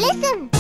Listen!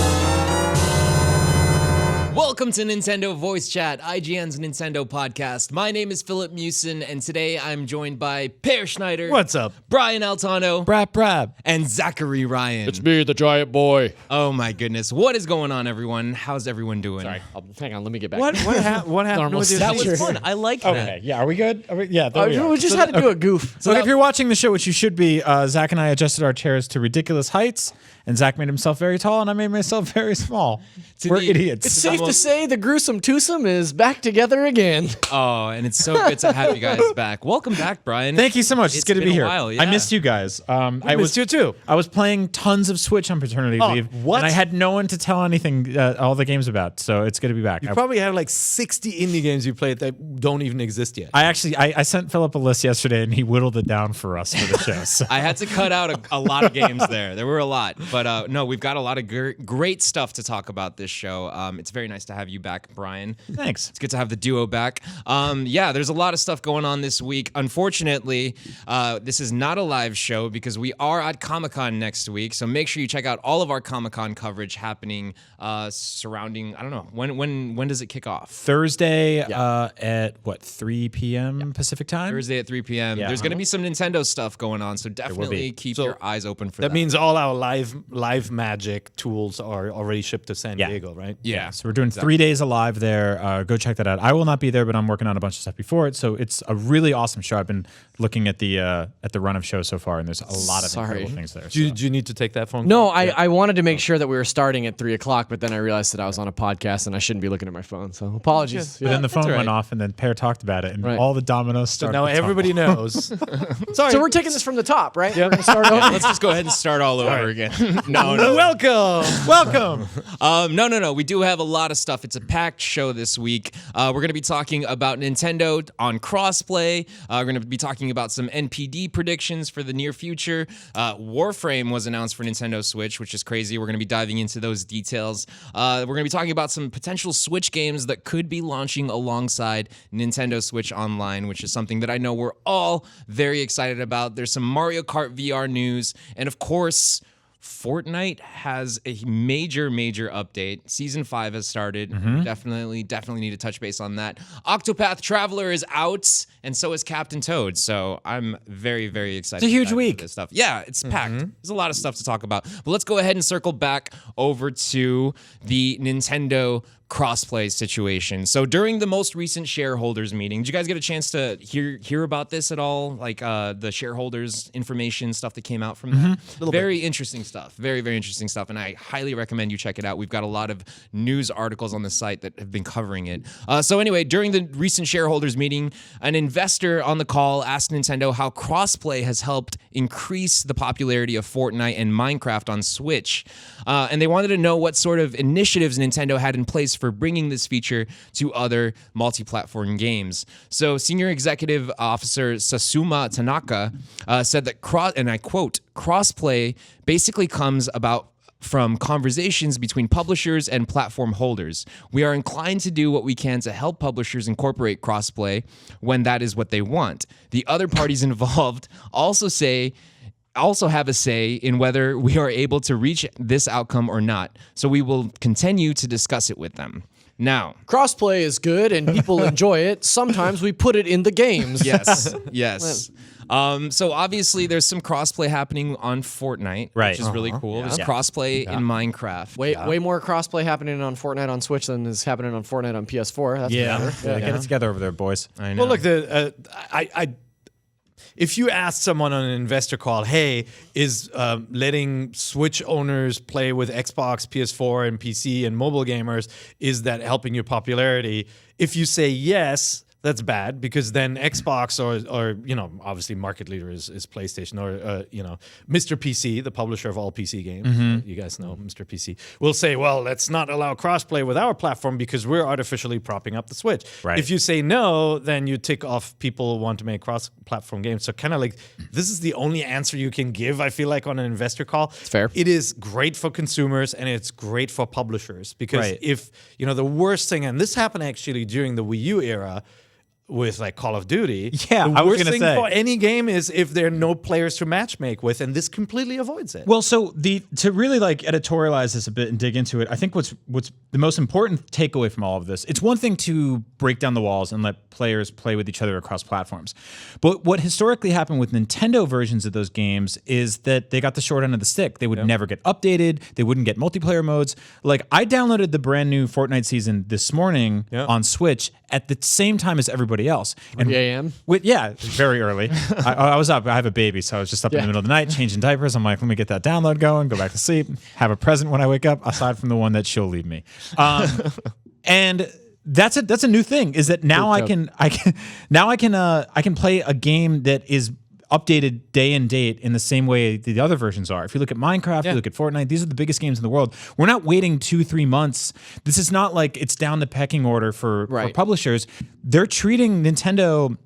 Welcome to Nintendo Voice Chat, IGN's Nintendo podcast. My name is Philip Mewson, and today I'm joined by Per Schneider. What's up? Brian Altano. Brap. And Zachary Ryan. It's me, the giant boy. Oh my goodness. What is going on, everyone? How's everyone doing? Sorry, hang on, let me get back. What happened Normal with your That was picture? fun. I like Okay, that. yeah, are we good? Yeah, there we are. We just had to do a goof. So if you're watching the show, which you should be, Zach and I adjusted our chairs to ridiculous heights, and Zach made himself very tall, and I made myself very small. We're idiots. It's safe to say the gruesome twosome is back together again. Oh, and it's so good to have you guys back. Welcome back, Brian. Thank you so much. It's good to been be a here. while, I yeah. missed you guys. I missed you too. I was playing tons of Switch on paternity leave. what? And I had no one to tell anything, all the games about, so it's good to be back. You probably have like 60 indie games you played that don't even exist yet. I sent Philip a list yesterday, and he whittled it down for us for the show. So. I had to cut out a lot of games there. There were a lot. But no, we've got a lot of great stuff to talk about this show. It's very nice to have you back, Brian. Thanks. It's good to have the duo back. Yeah, there's a lot of stuff going on this week. Unfortunately, this is not a live show because we are at Comic-Con next week. So make sure you check out all of our Comic-Con coverage happening surrounding, I don't know, when does it kick off? Thursday at 3 p.m. Pacific time? Thursday at 3 p.m. Yeah. There's going to be some Nintendo stuff going on, so definitely keep your eyes open for that. That means all our live magic tools are already shipped to San Diego, right? Yeah. So we're doing 3 days alive there. Go check that out. I will not be there, but I'm working on a bunch of stuff before it. So it's a really awesome show. I've been looking at the run of shows so far, and there's a lot of incredible things there. Do you need to take that phone No, call? I wanted to make sure that we were starting at 3 o'clock, but then I realized that I was on a podcast and I shouldn't be looking at my phone. So apologies. But then the phone all right. went off, and then Per talked about it, and Right. all the dominoes So started. now to tumble. everybody knows. Sorry. So we're taking this from the top, right? Yeah. Start over. Let's just go ahead and start all over again. No. Welcome. No. We do have a lot of stuff. It's a packed show this week. We're going to be talking about Nintendo on crossplay. We're going to be talking about some NPD predictions for the near future. Warframe was announced for Nintendo Switch, which is crazy. We're going to be diving into those details. We're going to be talking about some potential Switch games that could be launching alongside Nintendo Switch Online, which is something that I know we're all very excited about. There's some Mario Kart VR news, and of course, Fortnite has a major update. Season 5 has started. Definitely need to touch base on that. Octopath Traveler is out, and so is Captain Toad. So I'm very excited. It's a huge to dive into week. This stuff. Yeah, it's packed. There's a lot of stuff to talk about. But let's go ahead and circle back over to the Nintendo crossplay situation. So during the most recent shareholders meeting, did you guys get a chance to hear about this at all? Like the shareholders information stuff that came out from that? Very interesting stuff. Very interesting stuff. And I highly recommend you check it out. We've got a lot of news articles on the site that have been covering it. So anyway, during the recent shareholders meeting, an investor on the call asked Nintendo how crossplay has helped increase the popularity of Fortnite and Minecraft on Switch. And they wanted to know what sort of initiatives Nintendo had in place for bringing this feature to other multi-platform games. So Senior Executive Officer Sasuma Tanaka said that, and I quote, crossplay basically comes about from conversations between publishers and platform holders. We are inclined to do what we can to help publishers incorporate crossplay when that is what they want. The other parties involved also have a say in whether we are able to reach this outcome or not. So we will continue to discuss it with them. Now, Crossplay is good and people enjoy it. Sometimes we put it in the games. yes. So obviously there's some crossplay happening on Fortnite, which is really cool. There's crossplay in Minecraft. Way more crossplay happening on Fortnite on Switch than is happening on Fortnite on PS4. That's for sure. Get it together over there, boys. I know. Well, look, if you ask someone on an investor call, hey, is letting Switch owners play with Xbox, PS4, and PC and mobile gamers, is that helping your popularity? If you say yes, that's bad because then Xbox or obviously market leader is PlayStation or Mr. PC, the publisher of all PC games. You guys know Mr. PC will say, well, let's not allow crossplay with our platform because we're artificially propping up the Switch. Right. If you say no, then you tick off people who want to make cross-platform games. So kind of like this is the only answer you can give, I feel like, on an investor call. It's fair. It is great for consumers and it's great for publishers because if, the worst thing, and this happened actually during the Wii U era, with like Call of Duty. Yeah, the I was worst gonna thing say. for any game is if there are no players to matchmake with, and this completely avoids it. Well, so to really like editorialize this a bit and dig into it, I think what's the most important takeaway from all of this, it's one thing to break down the walls and let players play with each other across platforms. But what historically happened with Nintendo versions of those games is that they got the short end of the stick. They would never get updated. They wouldn't get multiplayer modes. Like I downloaded the brand new Fortnite season this morning on Switch at the same time as everybody else. And 3 a.m.? Yeah, very early. I was up. I have a baby, so I was just up in the middle of the night changing diapers. I'm like, let me get that download going, go back to sleep, have a present when I wake up, aside from the one that she'll leave me. And that's a new thing. Is that now I can play a game that is updated day and date in the same way the other versions are. If you look at Minecraft, you look at Fortnite, these are the biggest games in the world. We're not waiting 2-3 months. This is not like it's down the pecking order for publishers. They're treating Nintendo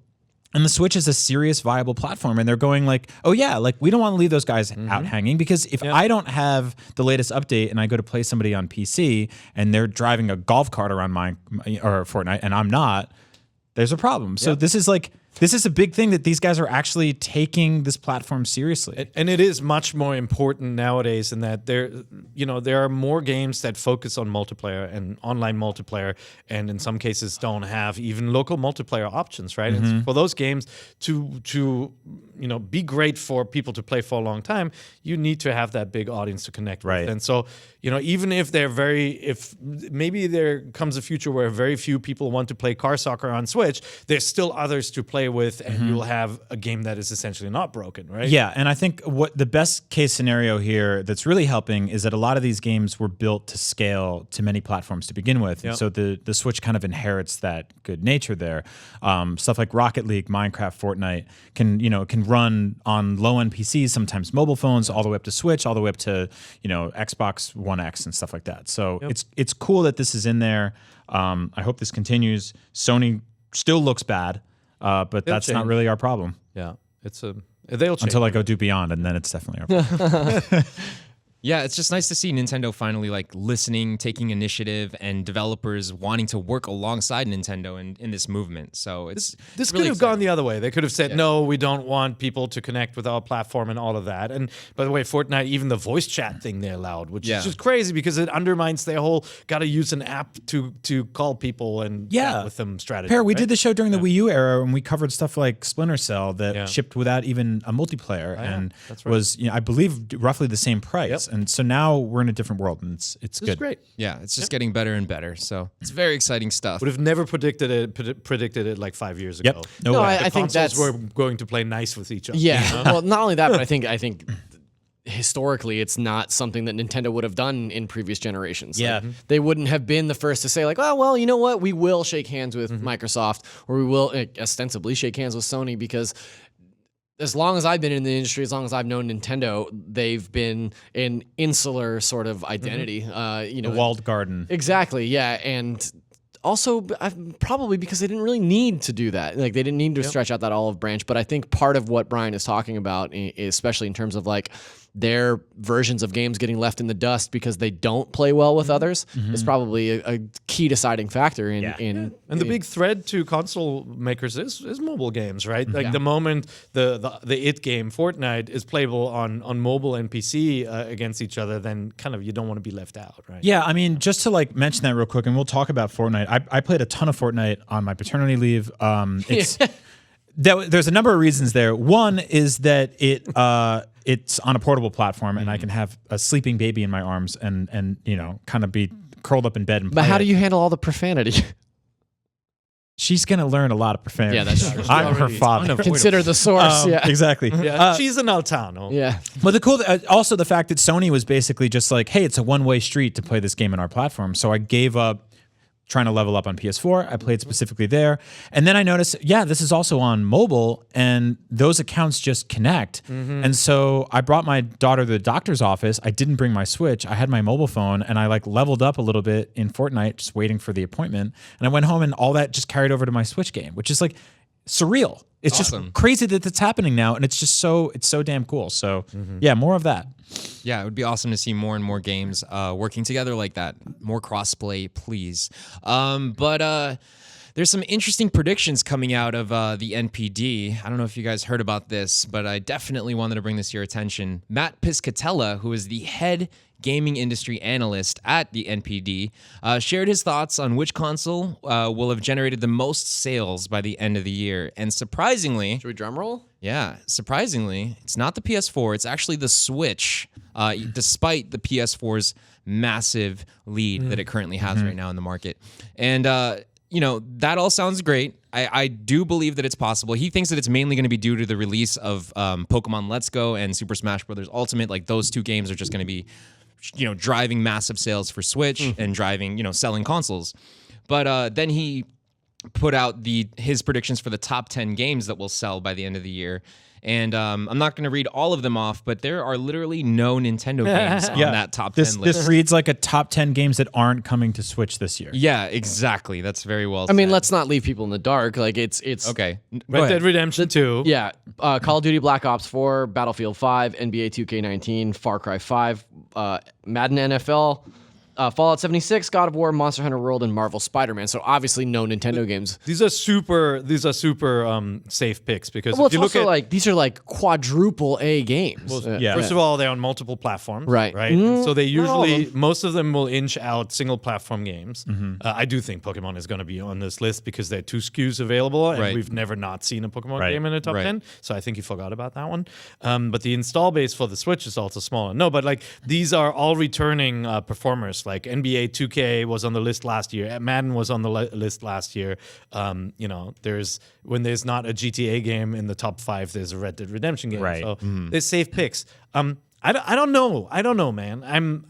and the Switch is a serious, viable platform, and they're going like, oh yeah, like we don't want to leave those guys out hanging, because if I don't have the latest update and I go to play somebody on PC and they're driving a golf cart around or Fortnite and I'm not, there's a problem. So this is a big thing that these guys are actually taking this platform seriously. And it is much more important nowadays in that there are more games that focus on multiplayer and online multiplayer, and in some cases don't have even local multiplayer options, right? And for those games to be great for people to play for a long time, you need to have that big audience to connect with. And so, even if maybe there comes a future where very few people want to play car soccer on Switch, there's still others to play with, and you'll have a game that is essentially not broken, right? Yeah, and I think what the best case scenario here that's really helping is that a lot of these games were built to scale to many platforms to begin with. And so the Switch kind of inherits that good nature there. Stuff like Rocket League, Minecraft, Fortnite can run on low-end PCs, sometimes mobile phones, all the way up to Switch, all the way up to Xbox One X and stuff like that. So it's cool that this is in there. I hope this continues. Sony still looks bad. But that's not really our problem. Yeah, they'll change until I go do Beyond, and then it's definitely our problem. Yeah, it's just nice to see Nintendo finally like listening, taking initiative, and developers wanting to work alongside Nintendo in this movement. So this really could have gone the other way. They could have said, no, we don't want people to connect with our platform and all of that. And by the way, Fortnite, even the voice chat thing they allowed, which is just crazy because it undermines their whole got to use an app to call people and chat with them strategy. We did the show during the Wii U era, and we covered stuff like Splinter Cell that shipped without even a multiplayer and was, I believe, roughly the same price. And so now we're in a different world, and it's good. It's great. Yeah, it's just getting better and better. So it's very exciting stuff. Would have never predicted it like 5 years ago. No way. I think that's we're going to play nice with each other. Yeah. Well, not only that, but I think historically it's not something that Nintendo would have done in previous generations. Yeah. They wouldn't have been the first to say like, oh, well, you know what? We will shake hands with Microsoft, or we will ostensibly shake hands with Sony, because as long as I've been in the industry, as long as I've known Nintendo, they've been an insular sort of identity. The walled garden. Exactly, yeah. And also, probably because they didn't really need to do that. Like, they didn't need to stretch out that olive branch. But I think part of what Brian is talking about, especially in terms of like their versions of games getting left in the dust because they don't play well with others, is probably a key deciding factor in. And the big thread to console makers is mobile games, right? Like the moment the it game Fortnite is playable on mobile and PC against each other, then kind of you don't want to be left out, right? Yeah, I mean, just to like mention that real quick, and we'll talk about Fortnite. I played a ton of Fortnite on my paternity leave. There's a number of reasons there. One is that it's on a portable platform, and I can have a sleeping baby in my arms and kind of be curled up in bed and play. But how do you handle all the profanity? She's going to learn a lot of profanity. Yeah, that's true. I'm her father. Consider the source. Exactly. She's an Altano. Yeah. But also the fact that Sony was basically just like, hey, it's a one-way street to play this game on our platform. So I gave up trying to level up on PS4. I played specifically there. And then I noticed, this is also on mobile, and those accounts just connect. And so I brought my daughter to the doctor's office. I didn't bring my Switch. I had my mobile phone, and I like leveled up a little bit in Fortnite, just waiting for the appointment. And I went home, and all that just carried over to my Switch game, which is like surreal. It's awesome. Just crazy that it's happening now, and it's so damn cool. So more of that. Yeah, it would be awesome to see more and more games working together like that. More crossplay, please. But There's some interesting predictions coming out of the NPD. I don't know if you guys heard about this, but I definitely wanted to bring this to your attention. Matt Piscatella, who is the head gaming industry analyst at the NPD, shared his thoughts on which console will have generated the most sales by the end of the year. And surprisingly, Should we drum roll? yeah, surprisingly, it's not the PS4. It's actually the Switch, despite the PS4's massive lead that it currently has right now in the market. And, that all sounds great. I do believe that it's possible. He thinks that it's mainly going to be due to the release of Pokemon Let's Go and Super Smash Bros. Ultimate. Like, those two games are just going to be, driving massive sales for Switch and driving, selling consoles. But then he put out his predictions for the top 10 games that will sell by the end of the year. And I'm not going to read all of them off, but there are literally no Nintendo games on that top 10 list. This reads like a top 10 games that aren't coming to Switch this year. Yeah, exactly. That's very well said. I mean, let's not leave people in the dark. Like it's Okay. Red Dead Redemption 2. Yeah, Call of Duty Black Ops 4, Battlefield 5, NBA 2K19, Far Cry 5, Madden NFL, Fallout 76, God of War, Monster Hunter World, and Marvel Spider-Man. So obviously no Nintendo games. These are super safe picks because Well, if it's you look also at like these are like quadruple A games. First of all, they're on multiple platforms, Right. Right. So they Not all of usually, most of them will inch out single platform games. I do think Pokemon is going to be on this list because there are 2 SKUs available, and Right. we've never not seen a Pokemon Right. game in a top Right. 10. So I think you forgot about that one. But the install base for the Switch is also smaller. No, but like these are all returning performers. Like NBA 2K was on the list last year. Madden was on the list last year. When there's not a GTA game in the top 5, there's a Red Dead Redemption game. Right. So there's safe picks. I don't know, man.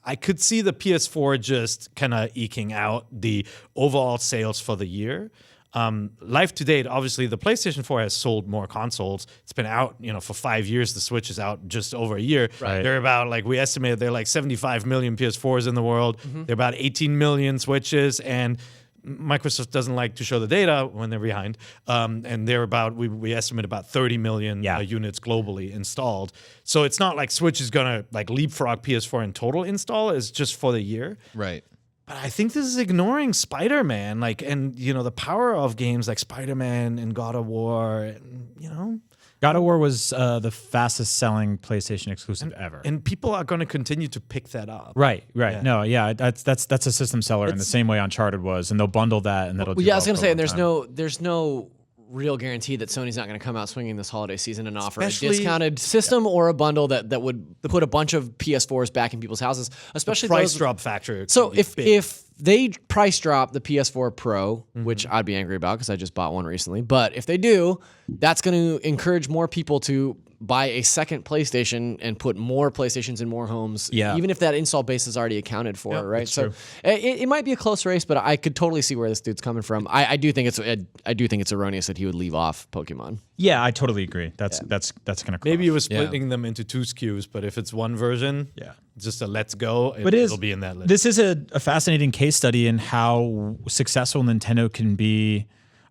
I could see the PS4 just kind of eking out the overall sales for the year. Life to date, obviously, the PlayStation 4 has sold more consoles. It's been out, for 5 years. The Switch is out just over a year. Right. They're about, we estimated they're like 75 million PS4s in the world. They're about 18 million Switches, and Microsoft doesn't like to show the data when they're behind. And they're about, we estimate about 30 million units globally installed. So it's not like Switch is going to leapfrog PS4 in total install. It's just for the year. Right. But I think this is ignoring Spider-Man, and the power of games like Spider-Man and God of War, and, God of War was the fastest selling PlayStation exclusive ever. and people are going to continue to pick that up. Right. Yeah. No, yeah, that's a system seller in the same way Uncharted was, and they'll bundle that, and that'll. Well, do yeah, I was well gonna for a say, long and time. there's no real guarantee that Sony's not going to come out swinging this holiday season and offer Especially- a discounted system or a bundle that would put a bunch of PS4s back in people's houses, especially Price those. drop factor. So could be if big. they price drop the PS4 Pro, which I'd be angry about because I just bought one recently, but if they do, that's going to encourage more people to buy a second PlayStation and put more PlayStations in more homes, Yeah. even if that install base is already accounted for, right? that's So true. it might be a close race, but I could totally see where this dude's coming from. I do think it's erroneous that he would leave off Pokemon. Yeah, I totally agree. That's gonna Maybe he was Yeah. splitting them into 2 SKUs, but if it's one version, Yeah. just a let's go, But it'll be in that list. This is a fascinating case study in how successful Nintendo can be.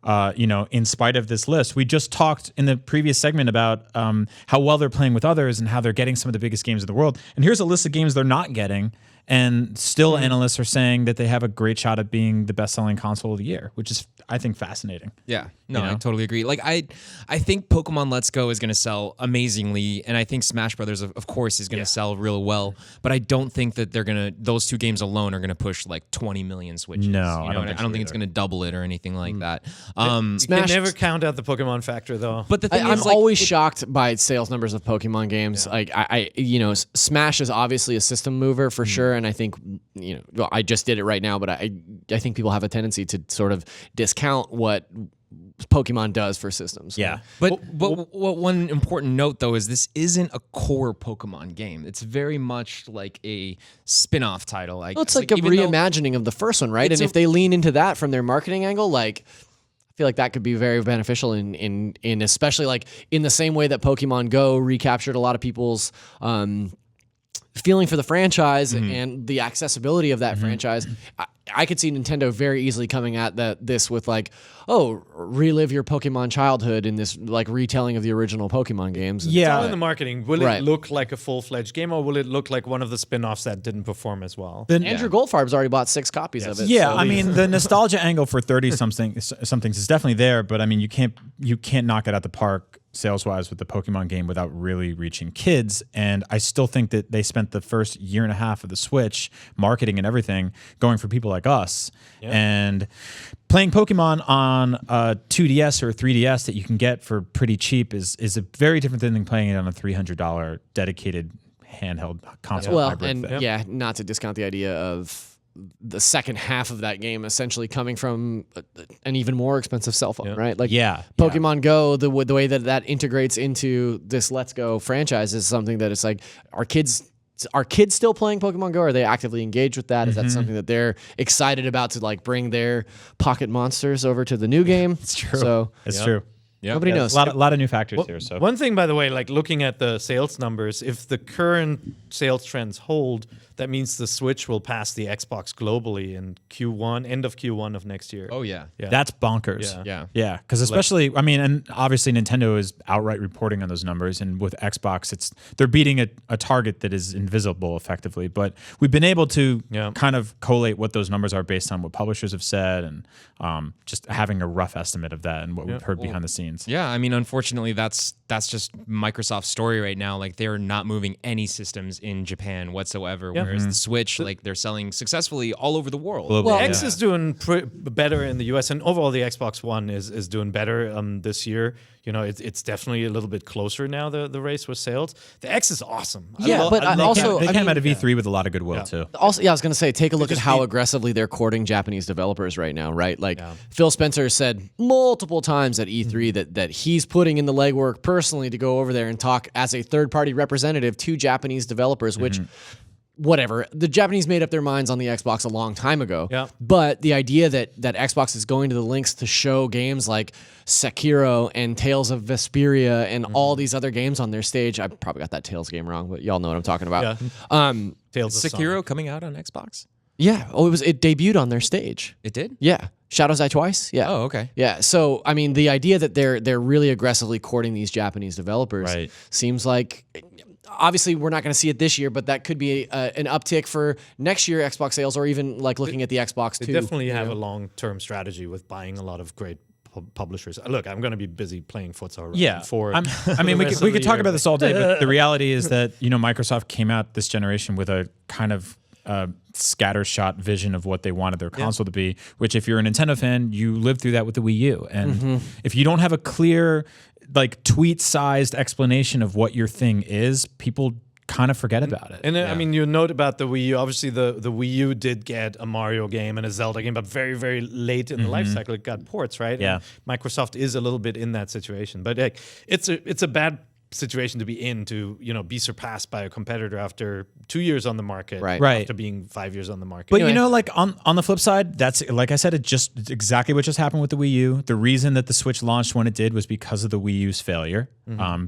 In spite of this list, we just talked in the previous segment about how well they're playing with others and how they're getting some of the biggest games in the world. And here's a list of games they're not getting, and still analysts are saying that they have a great shot at being the best-selling console of the year, which is, I think, fascinating. Yeah, no, You know? I totally agree. Like I think Pokemon Let's Go is going to sell amazingly, and I think Smash Brothers, of course, is going to sell real well. But I don't think that those 2 games alone are going to push 20 million Switches. No, you I know? don't think I don't so think it's either. going to double it or anything like that. You Smash- can never count out the Pokemon factor, though. But the thing I'm is, always shocked by sales numbers of Pokemon games. Like Smash is obviously a system mover for sure, and I think well, I just did it right now, but I think people have a tendency to sort of discount what Pokemon does for systems. Yeah. But one important note though is this isn't a core Pokemon game. It's very much like a spin-off title. I Well, it's guess. like a even though- reimagining of the first one, right? It's And if they lean into that from their marketing angle, I feel like that could be very beneficial in especially in the same way that Pokemon Go recaptured a lot of people's feeling for the franchise and the accessibility of that franchise, I could see Nintendo very easily coming at this with like, oh, relive your Pokemon childhood in this like retelling of the original Pokemon games. It's all in the marketing. Will Right. it look like a full-fledged game, or will it look like one of the spin-offs that didn't perform as well? Andrew Goldfarb's already bought 6 copies of it. Yeah, so- I mean the nostalgia angle for 30-somethings is definitely there, but I mean you can't knock it out the park sales-wise with the Pokemon game without really reaching kids. And I still think that they spent the first year and a half of the Switch marketing and everything going for people like us. And playing Pokemon on a 2DS or a 3DS that you can get for pretty cheap is a very different thing than playing it on a $300 dedicated handheld console. Well, hybrid and thing. not to discount the idea of the second half of that game essentially coming from an even more expensive cell phone, right? Like Pokemon Go, the way that integrates into this Let's Go franchise is something that it's like, are kids still playing Pokemon Go? Are they actively engaged with that? Is that something that they're excited about to like bring their pocket monsters over to the new game? It's true. So It's true. nobody knows. A lot of new factors here. So One thing, by the way, like looking at the sales numbers, if the current sales trends hold, that means the Switch will pass the Xbox globally in end of Q1 of next year. Oh yeah. that's bonkers. Yeah. Because especially, I mean, and obviously Nintendo is outright reporting on those numbers, and with Xbox, they're beating a target that is invisible effectively. But we've been able to kind of collate what those numbers are based on what publishers have said, and just having a rough estimate of that and what we've heard behind the scenes. Yeah, I mean, unfortunately, that's just Microsoft's story right now. Like, they're not moving any systems in Japan whatsoever, whereas the Switch, like, they're selling successfly all over the world. Globally, Well, X is doing better in the US, and overall the Xbox One is doing better this year. You know, it's definitely a little bit closer now, the race with sales. The X is awesome. They came out of E3 with a lot of goodwill too. Also, I was going to say, take a look at how aggressively they're courting Japanese developers right now, right? Like Phil Spencer said multiple times at E3 that he's putting in the legwork personally to go over there and talk as a third-party representative to Japanese developers, which whatever. The Japanese made up their minds on the Xbox a long time ago. Yeah. But the idea that Xbox is going to the links to show games like Sekiro and Tales of Vesperia and all these other games on their stage. I probably got that Tales game wrong, but y'all know what I'm talking about. Tales of Sekiro Sonic. coming out on Xbox? Yeah. Oh, it debuted on their stage. It did? Yeah. Shadow's Eye twice? Yeah. Oh, okay. Yeah. So, I mean, the idea that they're really aggressively courting these Japanese developers seems like, obviously, we're not going to see it this year, but that could be an uptick for next year Xbox sales, or even like looking at the Xbox 2. They definitely have a long-term strategy with buying a lot of great publishers. Look, I'm going to be busy playing Forza Horizon 4. I mean, we could talk about this all day, but the reality is that, you know, Microsoft came out this generation with a kind of scattershot vision of what they wanted their console to be, which if you're a Nintendo fan, you lived through that with the Wii U. And if you don't have a clear, like, tweet-sized explanation of what your thing is, people kind of forget about it. And I mean, you note about the Wii U. Obviously, the Wii U did get a Mario game and a Zelda game, but very, very late in the life cycle, it got ports, right? Yeah. And Microsoft is a little bit in that situation, but like, it's a bad situation to be in, to, you know, be surpassed by a competitor after 2 years on the market, Right. after being 5 years on the market. But you know, like on the flip side, that's, like I said, it's exactly what just happened with the Wii U. The reason that the Switch launched when it did was because of the Wii U's failure.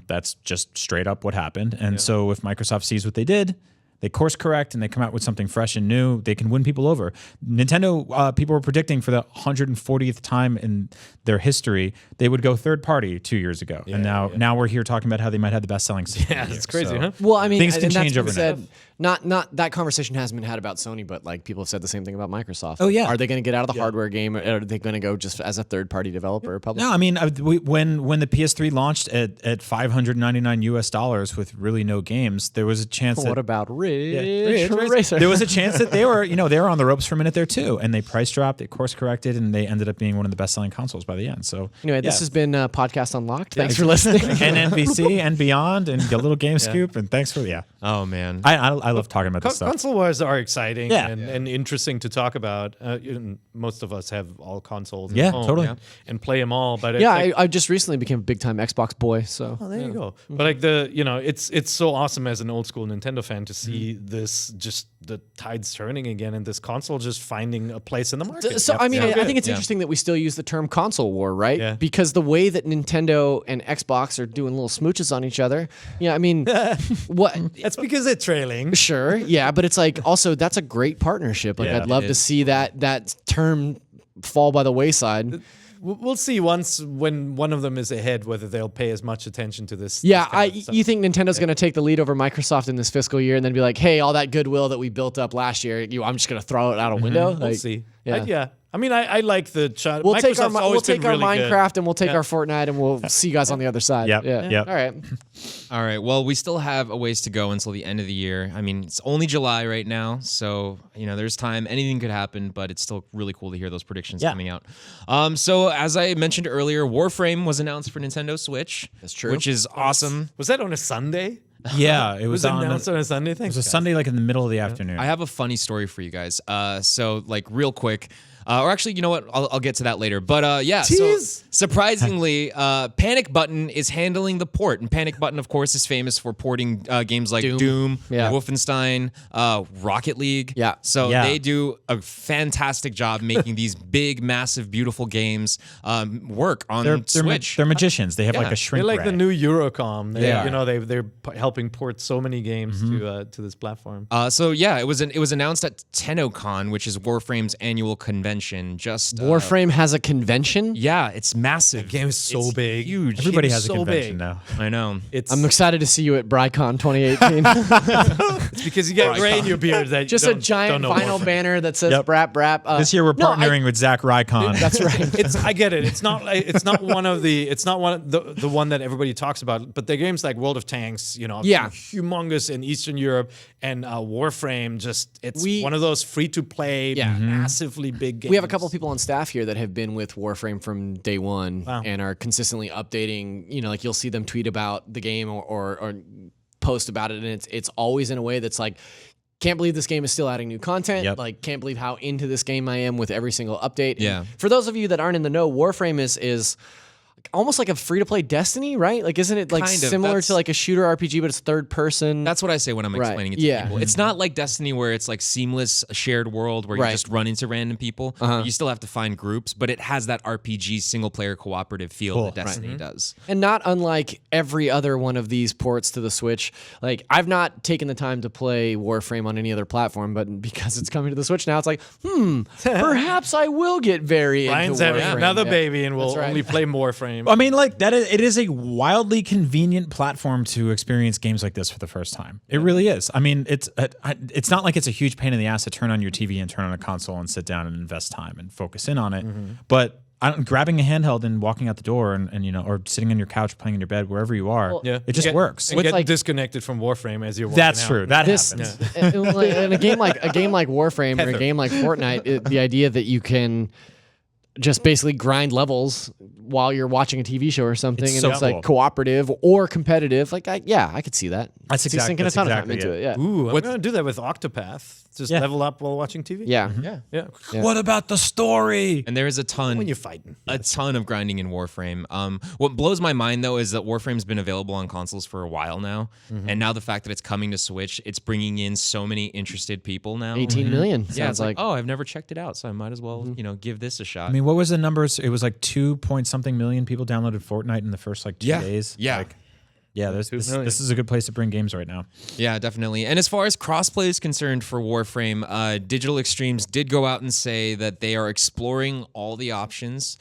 That's just straight up what happened. And so if Microsoft sees what they did, they course correct and they come out with something fresh and new, they can win people over. Nintendo, people were predicting for the 140th time in their history, they would go third party 2 years ago. And now we're here talking about how they might have the best selling system. Yeah, it's crazy, huh? Well, I mean, Things can and that's change been overnight. said, not that conversation hasn't been had about Sony, but like people have said the same thing about Microsoft. Oh, yeah. Are they going to get out of the hardware game, or are they going to go just as a third-party developer or publisher? No, I mean, when the PS3 launched at $599 US with really no games, there was a chance that What about Ridge Racer? there was a chance that they were on the ropes for a minute there too, and they price dropped, they course corrected, and they ended up being one of the best selling consoles by the end. So Anyway, this has been Podcast Unlocked. Thanks for listening. and NVC and beyond, and a little game scoop, and thanks for Oh, man. I love talking about this stuff. Console wars are exciting Yeah. and interesting to talk about. Most of us have all consoles Yeah, at home, totally. and play them all. But it's Yeah, like, I just recently became a big-time Xbox boy, so... oh, there you go. But like it's so awesome as an old school Nintendo fan to see this just the tide's turning again, and this console just finding a place in the market. So, I mean, I think it's Yeah. interesting that we still use the term console war, right? Yeah. Because the way that Nintendo and Xbox are doing little smooches on each other, I mean, what? That's because they're trailing. Sure, yeah, but it's like also that's a great partnership. Like Yeah, I'd love it to is. see that term fall by the wayside. We'll see when one of them is ahead whether they'll pay as much attention to this. Yeah, this kind of stuff. you think Nintendo's going to take the lead over Microsoft in this fiscal year and then be like, hey, all that goodwill that we built up last year, I'm just going to throw it out a window? We'll Like, see. Yeah. I mean, I like the We'll take Microsoft's our always been really good. Minecraft and we'll take our Fortnite and we'll see you guys on the other side. Yep, Yeah. yep. All right. All right. Well, we still have a ways to go until the end of the year. I mean, it's only July right now, so there's time. Anything could happen, but it's still really cool to hear those predictions coming out. So as I mentioned earlier, Warframe was announced for Nintendo Switch. That's true. Which is awesome. Was that on a Sunday? Yeah, it Was was it on. announced on a Sunday? It Thanks, was a guys. Sunday, like in the middle of the afternoon. I have a funny story for you guys. So like real quick. Or actually, you know what? I'll get to that later. But yeah, Tease. so surprisingly, Panic Button is handling the port. And Panic Button, of course, is famous for porting games like Doom, Yeah. Wolfenstein, Rocket League. Yeah. So Yeah. they do a fantastic job making these big, massive, beautiful games work on Switch. They're magicians. They have like Yeah. a shrink They're like the ray. new Eurocom. They, They are. they're helping port so many games to this platform. So yeah, it was announced at TennoCon, which is Warframe's annual convention. Just Warframe has a convention. yeah, it's massive. game is so It's big. huge. Everybody It's has a so convention big. now. I know. It's I'm excited to see you at BryCon 2018. it's because you get gray in your beard that Just you a don't giant know vinyl Warframe. banner that says Yep. "Brap Brap." This year we're no, I- partnering with Zach Rycon. That's right. I get it. It's not one of the one that everybody talks about. But the games like World of Tanks, Yeah. humongous in Eastern Europe, and Warframe. It's We- one of those free to play, Yeah. massively big games. We have a couple of people on staff here that have been with Warframe from day one Wow. and are consistently updating. Like you'll see them tweet about the game or post about it, and it's always in a way that's like, can't believe this game is still adding new content. Yep. Like, can't believe how into this game I am with every single update. Yeah. And for those of you that aren't in the know, Warframe is almost like a free-to-play Destiny, right? Like, isn't it like Kind of. similar That's- to like a shooter RPG, but it's third person? That's what I say when I'm Right. explaining it to Yeah. people. It's not like Destiny where it's like seamless shared world where Right. you just run into random people. You still have to find groups, but it has that RPG single player cooperative feel that Destiny does. And not unlike every other one of these ports to the Switch. Like, I've not taken the time to play Warframe on any other platform, but because it's coming to the Switch now, it's like, perhaps I will get very Brian's into having Warframe. another Yeah. baby, and we'll That's right. only play Warframe. I mean, like it is a wildly convenient platform to experience games like this for the first time. It really is. I mean, it's not like it's a huge pain in the ass to turn on your TV and turn on a console and sit down and invest time and focus in on it. But grabbing a handheld and walking out the door and or sitting on your couch playing in your bed wherever you are, it just works. And get like- disconnected from Warframe as you're walking That's out. true. That This happens. in a game like Warframe or a game like Fortnite, the idea that you can just basically grind levels while you're watching a TV show or something, It's and so it's like cool. cooperative or competitive. Like, I could see that. That's See exactly- sinking a that's ton exactly of time into it. it. Yeah. Ooh, I'm gonna do that with Octopath. Just Yeah. level up while watching TV. Yeah. yeah. What about the story? And there is a ton When you're fighting. a ton of grinding in Warframe. What blows my mind though is that Warframe's been available on consoles for a while now, and now the fact that it's coming to Switch, it's bringing in so many interested people now. 18 million. Yeah, Sounds it's like, oh, I've never checked it out, so I might as well, give this a shot. I mean, what was the numbers? It was like 2-point-something million people downloaded Fortnite in the first like 2 Yeah. days. Yeah. Like, yeah, this million. is a good place to bring games right now. Yeah, definitely. And as far as crossplay is concerned for Warframe, Digital Extremes did go out and say that they are exploring all the options,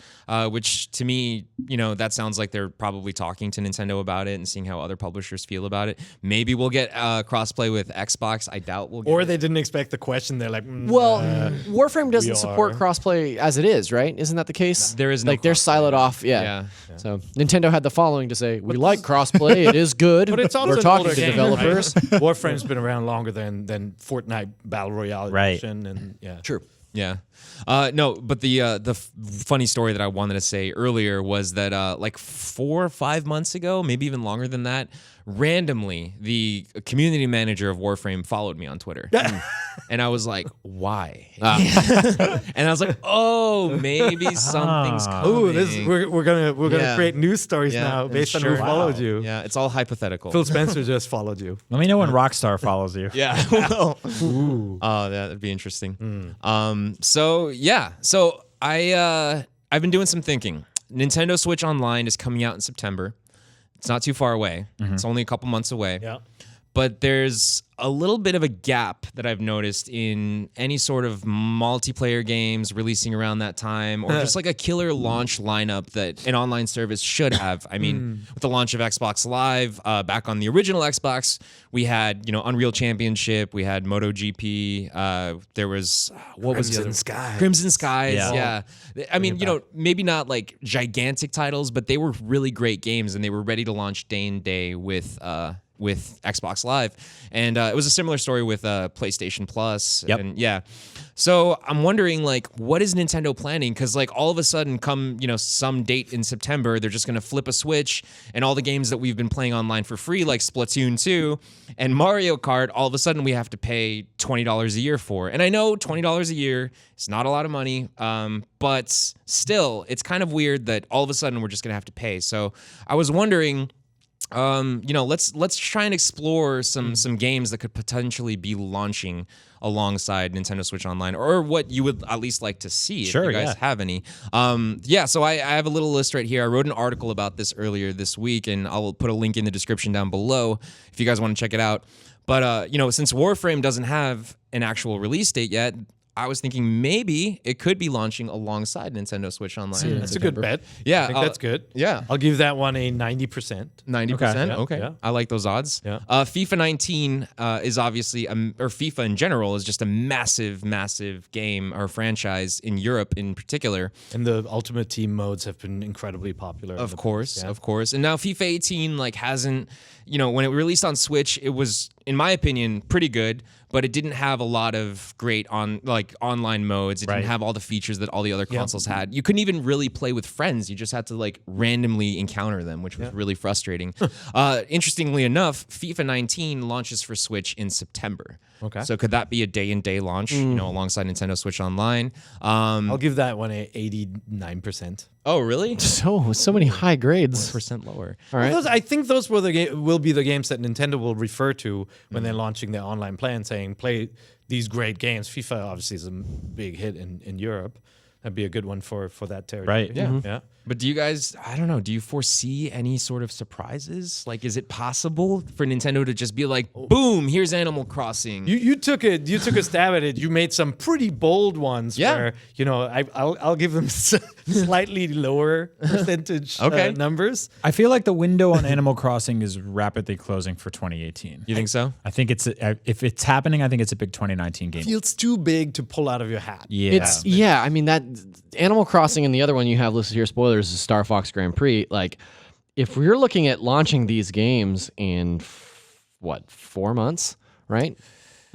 which to me, that sounds like they're probably talking to Nintendo about it and seeing how other publishers feel about it. Maybe we'll get crossplay with Xbox. I doubt we'll get Or it. they didn't expect the question. They're like, Well, Warframe doesn't we support are. crossplay as it is, right? Isn't that the case? There is no like they're crossplay. siloed off. Yeah. Yeah. So Nintendo had the following to say: "We like crossplay. It is good. But it's also We're an talking older to game, developers." right? Warframe's been around longer than Fortnite Battle Royale Right. edition, and yeah, True. Yeah. No, but the funny story that I wanted to say earlier was that like 4 or 5 months ago, maybe even longer than that, randomly, the community manager of Warframe followed me on Twitter. And I was like, why? And I was like, oh, maybe something's coming. Ooh, we're gonna create news stories now based on who followed you. Yeah, it's all hypothetical. Phil Spencer just followed you. Let me know when Rockstar follows you. Yeah. Well, oh, that'd be interesting. So I've been doing some thinking. Nintendo Switch Online is coming out in September. It's not too far away. It's only a couple months away. Yeah. But there's a little bit of a gap that I've noticed in any sort of multiplayer games releasing around that time, or just like a killer launch lineup that an online service should have. I mean, with the launch of Xbox Live, back on the original Xbox, we had, Unreal Championship, we had MotoGP, there was, what was the other? Crimson Skies, yeah. I mean, maybe not like gigantic titles, but they were really great games, and they were ready to launch day and day with Xbox Live. And it was a similar story with PlayStation Plus. Yep. And yeah. So I'm wondering, like, what is Nintendo planning? Because, like, all of a sudden, come, some date in September, they're just going to flip a switch, and all the games that we've been playing online for free, like Splatoon 2 and Mario Kart, all of a sudden we have to pay $20 a year for. And I know $20 a year is not a lot of money, but still, it's kind of weird that all of a sudden we're just going to have to pay. So I was wondering, let's try and explore some games that could potentially be launching alongside Nintendo Switch Online, or what you would at least like to see if you guys have any. So I have a little list right here. I wrote an article about this earlier this week, and I'll put a link in the description down below if you guys want to check it out. But since Warframe doesn't have an actual release date yet, I was thinking maybe it could be launching alongside Nintendo Switch Online. That's a good bet. Yeah, I think that's good. Yeah. I'll give that one a 90%. 90%? Okay. Yeah. I like those odds. Yeah. FIFA 19 is obviously, or FIFA in general, is just a massive, massive game or franchise in Europe in particular. And the Ultimate Team modes have been incredibly popular. Of course. And now FIFA 18 hasn't, when it released on Switch, it was, in my opinion, pretty good, but it didn't have a lot of great online modes. It didn't have all the features that all the other consoles had. You couldn't even really play with friends. You just had to randomly encounter them, which was really frustrating. Interestingly enough, FIFA 19 launches for Switch in September. Okay. So could that be a day-and-day launch, alongside Nintendo Switch Online? I'll give that one a 89%. Oh, really? So many high grades. 1% lower. All right. I think those will be the games that Nintendo will refer to when they're launching their online plan, saying play these great games. FIFA obviously is a big hit in Europe. That'd be a good one for that territory. Right. Yeah. Yeah. But do you guys, I don't know, do you foresee any sort of surprises? Is it possible for Nintendo to just be like, boom, here's Animal Crossing? You took a stab at it. You made some pretty bold ones where, I'll give them slightly lower percentage numbers. I feel like the window on Animal Crossing is rapidly closing for 2018. You think so? I think if it's happening, I think it's a big 2019 game. Feels too big to pull out of your hat. Yeah. I mean, that Animal Crossing and the other one you have listed here, spoilers, is Star Fox Grand Prix. If we're looking at launching these games in 4 months, right?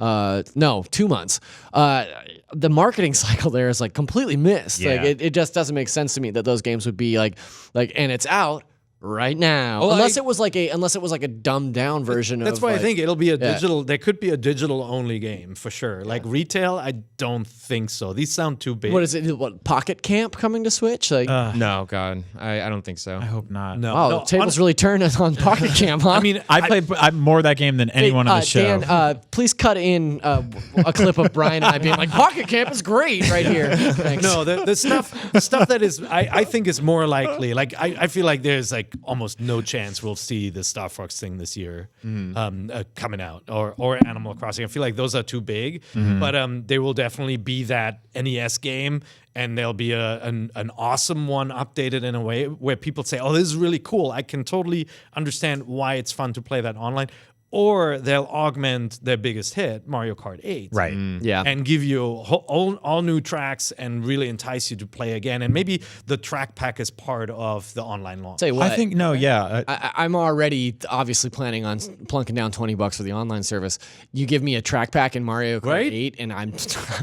No, 2 months. The marketing cycle there is completely missed. Yeah. It just doesn't make sense to me that those games would be and it's out right now. Well, unless it was like a dumbed down version That's of why I think it'll be a digital. There could be a digital only game for sure. Retail, I don't think so. These sound too big. What is it? What, Pocket Camp coming to Switch? No, God, I don't think so. I hope not. Wow, the tables really turned on Pocket Camp, huh? I mean, I played more of that game than anyone on the show. Dan, please cut in a clip of Brian and I being like, Pocket Camp is great right here. Thanks. No, the stuff that is, I think is more likely. I feel like there's almost no chance we'll see the Star Fox thing this year coming out, or Animal Crossing. I feel like those are too big, but they will definitely be that NES game, and there'll be an awesome one updated in a way where people say, oh, this is really cool. I can totally understand why it's fun to play that online. or they'll augment their biggest hit, Mario Kart 8. Right. Yeah. And give you all new tracks and really entice you to play again. And maybe the track pack is part of the online launch. Tell you what, I think I'm already obviously planning on plunking down $20 for the online service. You give me a track pack in Mario Kart Right? 8, and I'm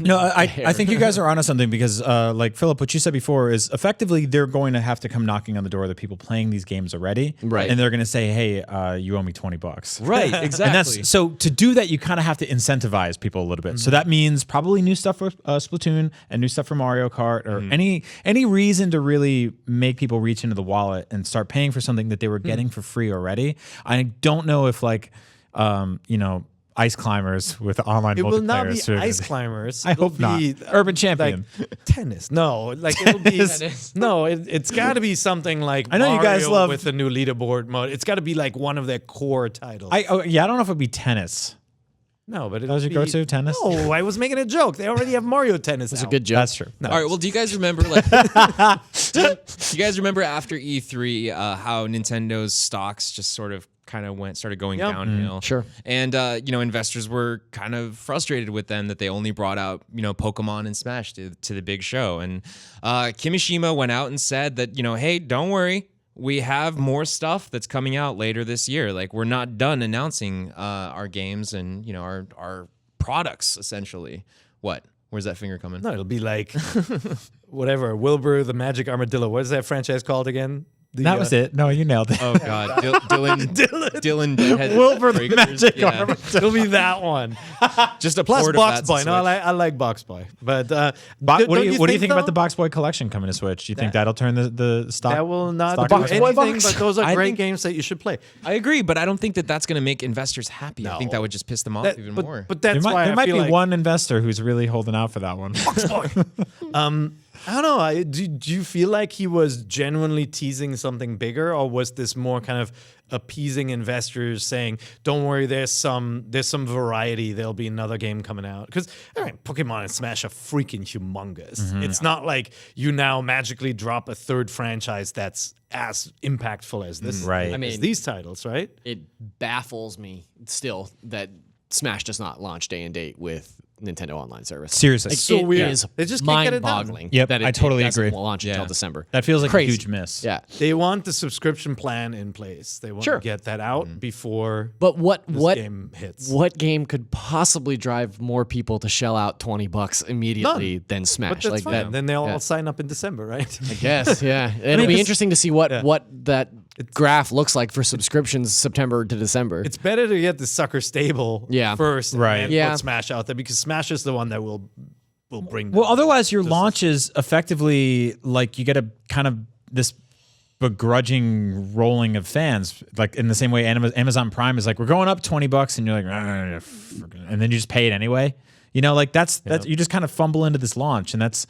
No, I think you guys are onto something because, like Philip, what you said before is effectively they're going to have to come knocking on the door of the people playing these games already, Right. And they're going to say, "Hey, you owe me $20." Right, exactly. And that's so to do that, you kind of have to incentivize people a little bit. So that means probably new stuff for Splatoon and new stuff for Mario Kart, or any reason to really make people reach into the wallet and start paying for something that they were getting for free already. I don't know if ice climbers with online It multiplayer. will not be sort of- ice climbers. I It'll hope not. be, Urban Champion. Like tennis. No, like it'll be Tennis. no. It's got to be something like I know you Mario guys love- with the new leaderboard mode. It's got to be like one of their core titles. I don't know if it'd be tennis. no, but That was your go-to, tennis? No, I was making a joke. They already have Mario Tennis. It's a out. good joke. That's true. All right. Well, do you guys remember do you guys remember after E3 how Nintendo's stocks just sort of kind of started going downhill? Sure. And investors were kind of frustrated with them that they only brought out Pokemon and Smash to the big show. And Kimishima went out and said that hey, don't worry. We have more stuff that's coming out later this year. Like, we're not done announcing our games and our products essentially. What? Where's that finger coming? No, it'll be like whatever. Wilbur the Magic Armadillo. What is that franchise called again? That was it. No, you nailed it. Oh God, Dylan Deadhead Wilbur the Breakers. Magic Yeah. Armadillo. It'll be that one. Just a Plus port Box of Boy. that No, I like Box Boy. But What do you think though? about the Box Boy collection coming to Switch? Do you think that'll turn the stock? That will not stock do price? anything, but those are I great think- games that you should play. I agree, but I don't think that that's going to make investors happy. I think that would just piss them off even more. But that's why There I might feel be like, one investor who's really holding out for that one. I don't know. Do you feel like he was genuinely teasing something bigger, or was this more kind of appeasing investors, saying, "Don't worry, there's some variety. There'll be another game coming out." Because Pokemon and Smash are freaking humongous. It's not like you now magically drop a third franchise that's as impactful as this, Right. I as mean- these titles, right? It baffles me still that Smash does not launch day and date with Nintendo Online service. Seriously. So It weird. is They just can't get it done. mind-boggling. Yep, that I totally doesn't agree. launch Yeah. until December. That feels like Crazy. a huge miss. Yeah. They want the subscription plan in place. They want Sure. to get that out before But what game hits. what game could possibly drive more people to shell out $20 immediately than Smash? But that's like fine. that. Then they'll yeah. all sign up in December, right? I guess, yeah. It'll be interesting to see what that graph looks like for subscriptions September to December. It's better to get the sucker stable Yeah. first, Right. and Yeah. put Smash out there, because Smash is the one that will bring. Well, them. otherwise your launch is effectively like you get a kind of this begrudging rolling of fans, like in the same way Amazon Prime is like, we're going up $20, and you're like, and then you just pay it anyway. Like that's you just kind of fumble into this launch, and that's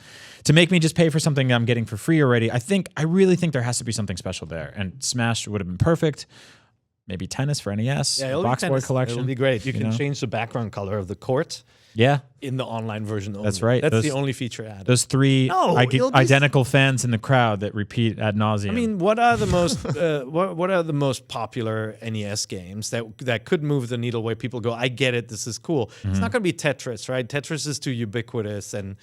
to make me just pay for something I'm getting for free already. I really think there has to be something special there, and Smash would have been perfect. Maybe tennis for NES, Yeah, it'll be Box Boy tennis. collection. It'll be great. You can know? change the background color of the court Yeah, in the online version only. That's right. That's Those- the only feature added. those three No, it'll be- identical fans in the crowd that repeat ad nauseum. I mean, what are the most what are the most popular NES games that could move the needle where people go, I get it, this is cool. It's not going to be Tetris, right? Tetris is too ubiquitous, and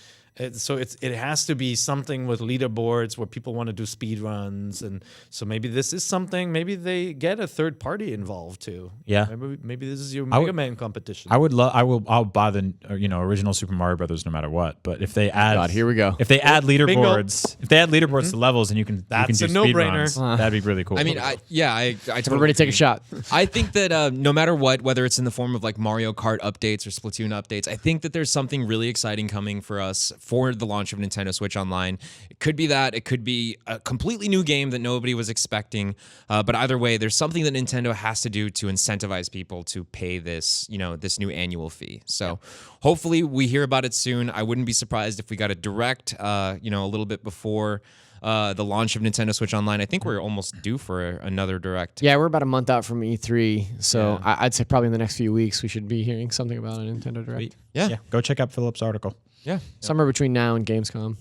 so it has to be something with leaderboards where people want to do speed runs, and so maybe this is something. Maybe they get a third party involved too. Yeah. Maybe this is your Mega would- Man competition. I'll buy the original Super Mario Brothers no matter what. But if they add, God, here we go. If they add leaderboards, to levels, and you can That's do a speed no-brainer. runs, that'd be really cool. I mean, I totally Everybody take a agree. shot. I think that no matter what, whether it's in the form of like Mario Kart updates or Splatoon updates, I think that there's something really exciting coming for us for the launch of Nintendo Switch Online. It could be that. It could be a completely new game that nobody was expecting. But either way, there's something that Nintendo has to do to incentivize people to pay this, this new annual fee. So hopefully we hear about it soon. I wouldn't be surprised if we got a direct, a little bit before the launch of Nintendo Switch Online. I think we're almost due for another direct. Yeah, we're about a month out from E3, so I'd say probably in the next few weeks we should be hearing something about a Nintendo Direct. Yeah. go check out Philip's article. Yeah. Somewhere between now and Gamescom.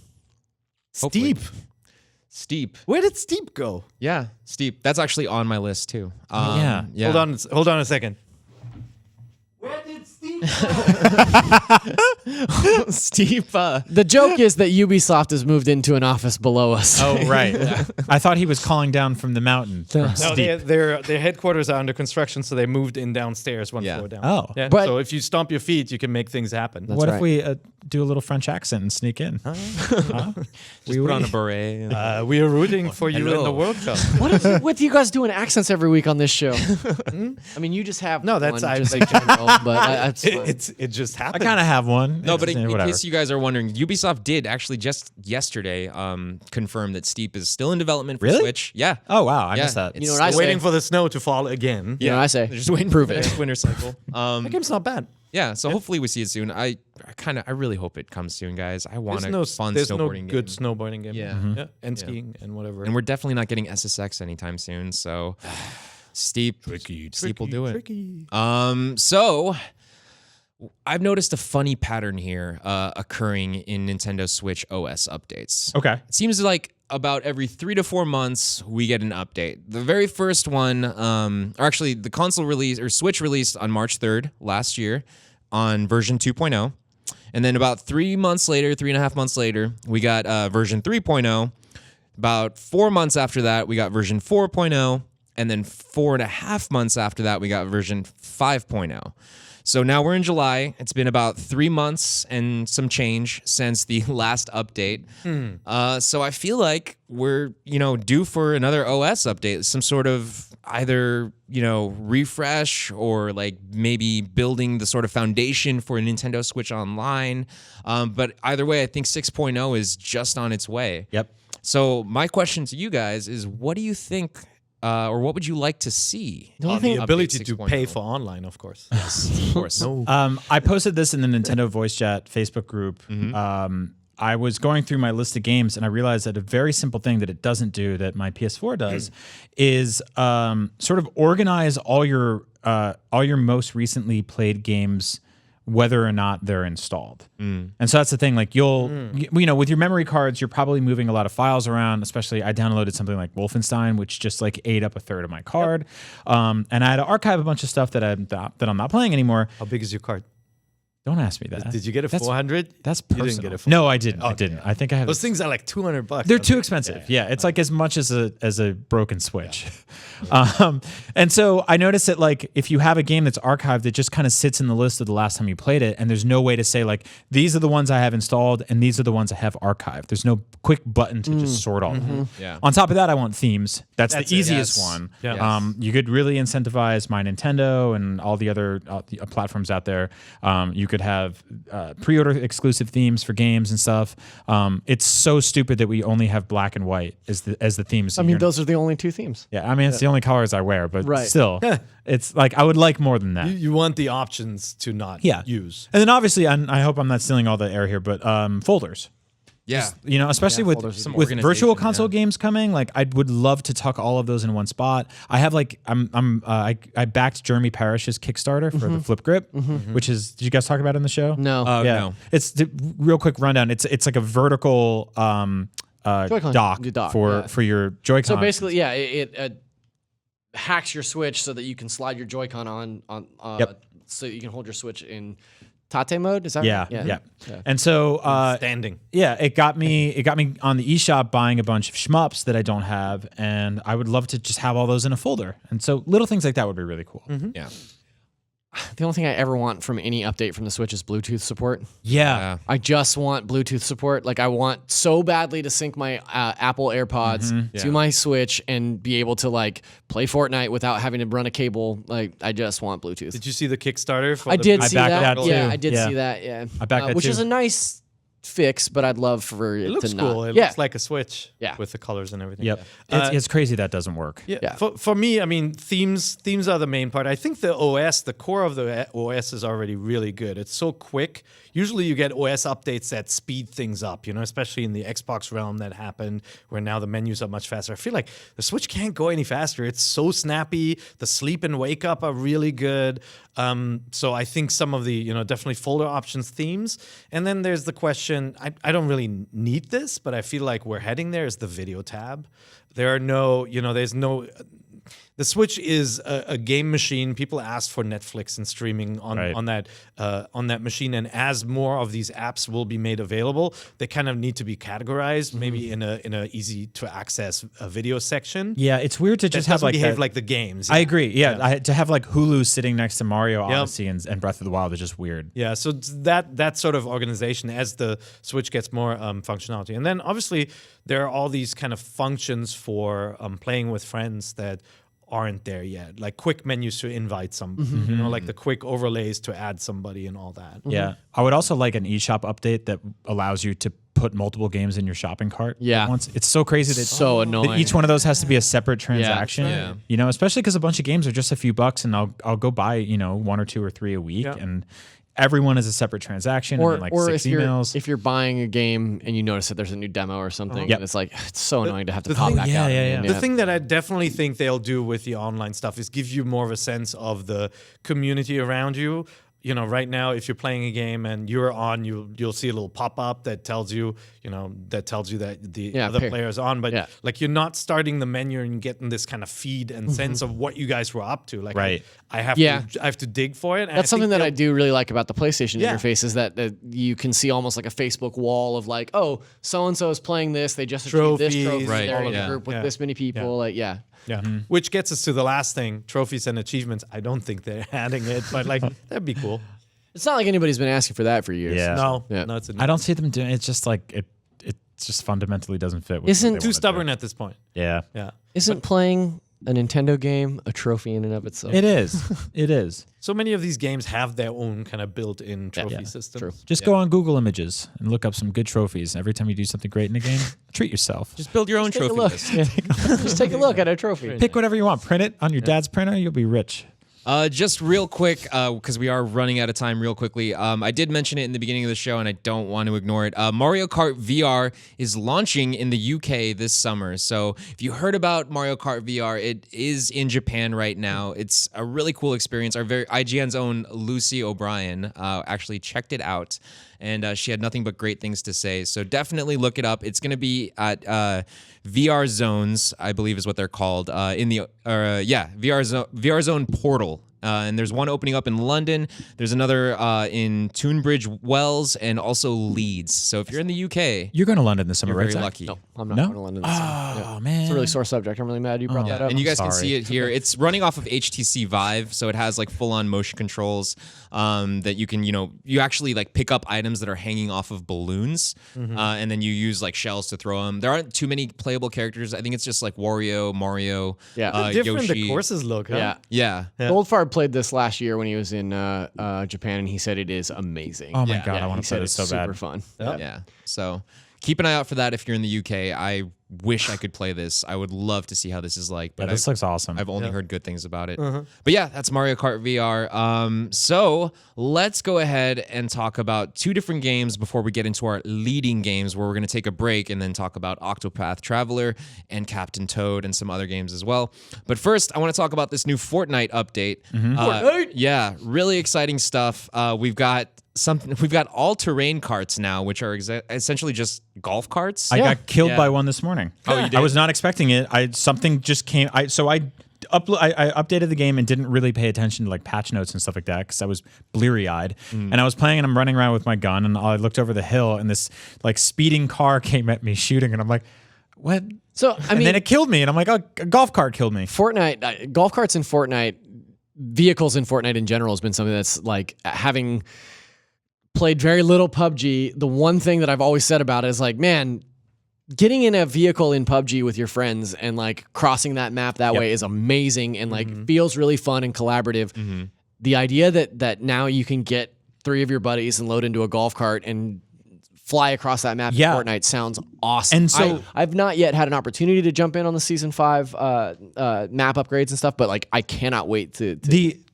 Hopefully. Steep. Steep. Where did Steep go? Yeah, Steep. That's actually on my list too. Yeah. Yeah. Hold on a second. Steve. The joke is that Ubisoft has moved into an office below us. Oh, right. I thought he was calling down from the mountain. From No, steep. their headquarters are under construction, so they moved in downstairs one Yeah. floor down. Oh. Yeah. But- So if you stomp your feet, you can make things happen. What if right. we do a little French accent and sneak in? Just put on a beret. We are rooting for you in the Hello. World Cup. What is it with you guys doing accents every week on this show? I mean, you just have No, that's- one, I- just like general, but that's fine. It just I happened. kind of have one. No, but in whatever. case you guys are wondering, Ubisoft did actually just yesterday confirm that Steep is still in development for Really? Switch. Yeah. Oh, wow. I Yeah. missed that. It's You know what I still- say? waiting for the snow to fall again. You know what I say? They're just waiting Prove for the it. next winter cycle. The game's not bad. Yeah, so hopefully we see it soon. I really hope it comes soon, guys. I want There's a no, fun there's no snowboarding good game. snowboarding game. Yeah. And skiing and whatever. And we're definitely not getting SSX anytime soon, so Steep will do it. Tricky. So I've noticed a funny pattern here occurring in Nintendo Switch OS updates. Okay. It seems like about every 3 to 4 months we get an update. The very first one, or actually the console release or Switch released on March 3rd last year on version 2.0. And then about 3.5 months later, we got version 3.0. About 4 months after that, we got version 4.0. And then 4.5 months after that, we got version 5.0. So now we're in July. It's been about 3 months and some change since the last update. So I feel like we're, due for another OS update, some sort of either, refresh or like maybe building the sort of foundation for a Nintendo Switch Online. But either way, I think 6.0 is just on its way. Yep. So my question to you guys is, what do you think, or what would you like to see? on The update ability to 6.0? pay for online, of course. Of course. I posted this in the Nintendo Voice Chat Facebook group. I was going through my list of games and I realized that a very simple thing that it doesn't do that my PS4 does is sort of organize all your most recently played games, whether or not they're installed. And so that's the thing, like with your memory cards, you're probably moving a lot of files around, especially I downloaded something like Wolfenstein, which just like ate up a third of my card. And I had to archive a bunch of stuff that I'm not playing anymore. How big is your card? Don't ask me that. Did you get a That's- 400? That's You personal. didn't get a No, I didn't. I Okay. didn't. I think I have. Those things are like $200. They're too expensive. Yeah, it's like as much as a broken Switch. And so I noticed that like if you have a game that's archived, it just kind of sits in the list of the last time you played it, and there's no way to say like these are the ones I have installed and these are the ones I have archived. There's no quick button to just sort all that. Yeah. On top of that, I want themes. That's That's the it. easiest Yes. one. Yeah. You could really incentivize My Nintendo and all the other platforms out there. You could have pre-order exclusive themes for games and stuff. It's so stupid that we only have black and white as the themes. I mean, those are the only two themes. Yeah, I mean, it's the only colors I wear, but Right. still, it's like I would like more than that. You want the options to not use. And then obviously, I hope I'm not stealing all the air here, but folders. Yeah. Especially folders would be with good. virtual Organization, console games coming, like I would love to tuck all of those in one spot. I have like I backed Jeremy Parish's Kickstarter for the Flip Grip, which is, did you guys talk about it in the show? No. No. It's real quick rundown. It's like a vertical Joy-Con dock yeah. for your Joy-Con. So basically, yeah, it hacks your Switch so that you can slide your Joy-Con on Yep. so you can hold your Switch in Tate mode. Is that Yeah, right? yeah. And so Standing. yeah, it got me on the eShop buying a bunch of shmups that I don't have, and I would love to just have all those in a folder. And so little things like that would be really cool. Yeah. The only thing I ever want from any update from the Switch is Bluetooth support. Yeah. I just want Bluetooth support. Like I want so badly to sync my Apple AirPods to my Switch and be able to like play Fortnite without having to run a cable. Like I just want Bluetooth. Did you see the Kickstarter? For I the did I see backed that. that Yeah, too. I did Yeah. see that. Yeah, I backed that which too. is a nice fix, but I'd love for it, It looks to cool. not. It yeah, looks like a Switch. Yeah. With the colors and everything. Yep. It's crazy that doesn't work. Yeah. Yeah. For me, I mean, themes are the main part. I think the OS, the core of the OS is already really good. It's so quick. Usually you get OS updates that speed things up, especially in the Xbox realm that happened where now the menus are much faster. I feel like the Switch can't go any faster. It's so snappy. The sleep and wake up are really good. So I think some of the, definitely folder options, themes. And then there's the question, I don't really need this, but I feel like we're heading there, is the video tab. There are no, the Switch is a game machine. People asked for Netflix and streaming on that machine, and as more of these apps will be made available, they kind of need to be categorized, maybe in a easy to access video section. Yeah, it's weird to just have like behave like the games. I agree. Yeah, to have like Hulu sitting next to Mario Odyssey and Breath of the Wild is just weird. Yeah, so that sort of organization as the Switch gets more functionality, and then obviously there are all these kind of functions for playing with friends that aren't there yet, like quick menus to invite somebody, you know, like the quick overlays to add somebody and all that. Yeah, I would also like an eShop update that allows you to put multiple games in your shopping cart at once. It's so crazy that so annoying. That each one of those has to be a separate transaction. Yeah. You know, especially because a bunch of games are just a few bucks, and I'll go buy, you know, 1 or 2 or 3 a week, and everyone is a separate transaction, Or, and then like or 6 if emails. if you're buying a game and you notice that there's a new demo or something, and it's like it's so annoying to have to pop back out. Yeah. The thing that I definitely think they'll do with the online stuff is give you more of a sense of the community around you. You know, right now, if you're playing a game and you're on, you'll see a little pop up that tells you, that the other player is on. But like, you're not starting the menu and getting this kind of feed and sense of what you guys were up to. Like, I have to dig for it. And that's something that I do really like about the PlayStation interface is that you can see almost like a Facebook wall of like, oh, so and so is playing this. They just achieved this trophy. They're in a group with this many people. Like, Yeah. Which gets us to the last thing, trophies and achievements. I don't think they're adding it, but like that'd be cool. It's not like anybody's been asking for that for years. Yeah. No, it's I don't see them doing. It's just like it just fundamentally doesn't fit. With Isn't what they too wanna stubborn do. at this point. Yeah. Isn't playing a Nintendo game a trophy in and of itself? It is. It is. So many of these games have their own kind of built-in trophy system. True. Just go on Google Images and look up some good trophies. Every time you do something great in a game, treat yourself. Just build your own Take a trophy look. list. Just take a look at a trophy. Pick whatever you want. Print it on your dad's printer. You'll be rich. Just real quick, because we are running out of time real quickly. I did mention it in the beginning of the show, and I don't want to ignore it. Mario Kart VR is launching in the UK this summer. So if you heard about Mario Kart VR, it is in Japan right now. It's a really cool experience. Our IGN's own Lucy O'Brien actually checked it out, and she had nothing but great things to say. So definitely look it up. It's going to be at VR Zones, I believe is what they're called, in the VR Zone portal. And there's one opening up in London. There's another in Tunbridge Wells and also Leeds. So if you're in the UK, you're going to London this summer, you're right? very Zach? lucky. No, I'm not going to London this summer. Oh, man. It's a really sore subject. I'm really mad you brought that up. And you guys can Sorry. see it here. It's running off of HTC Vive, so it has like full-on motion controls that you can, you actually like pick up items that are hanging off of balloons, and then you use like shells to throw them. There aren't too many playable characters. I think it's just like Wario, Mario, Different Yoshi. the courses look, huh? Yeah. Goldfarb played this last year when he was in Japan, and he said it is amazing. Oh my God, I want he to said play it's this so bad. super fun. Yeah. So keep an eye out for that if you're in the UK. I wish I could play this. I would love to see how this is like. But This looks awesome. I've only heard good things about it. But yeah, that's Mario Kart VR. So let's go ahead and talk about 2 different games before we get into our leading games, where we're going to take a break and then talk about Octopath Traveler and Captain Toad and some other games as well. But first, I want to talk about this new Fortnite update. Fortnite? Yeah, really exciting stuff. We've got all-terrain carts now, which are essentially just golf carts. I got killed by one this morning. Oh, you did? I was not expecting it. Something just came. I updated the game and didn't really pay attention to like patch notes and stuff like that because I was bleary-eyed. And I was playing and I'm running around with my gun and I looked over the hill and this like speeding car came at me shooting and I'm like, what? So And then it killed me and I'm like, oh, a golf cart killed me. Fortnite, golf carts in Fortnite, vehicles in Fortnite in general has been something that's like having played very little PUBG. The one thing that I've always said about it is like, man, getting in a vehicle in PUBG with your friends and like crossing that map that way is amazing and like feels really fun and collaborative. The idea that now you can get 3 of your buddies and load into a golf cart and fly across that map in Fortnite sounds awesome. And so I've not yet had an opportunity to jump in on the season 5 map upgrades and stuff, but like I cannot wait to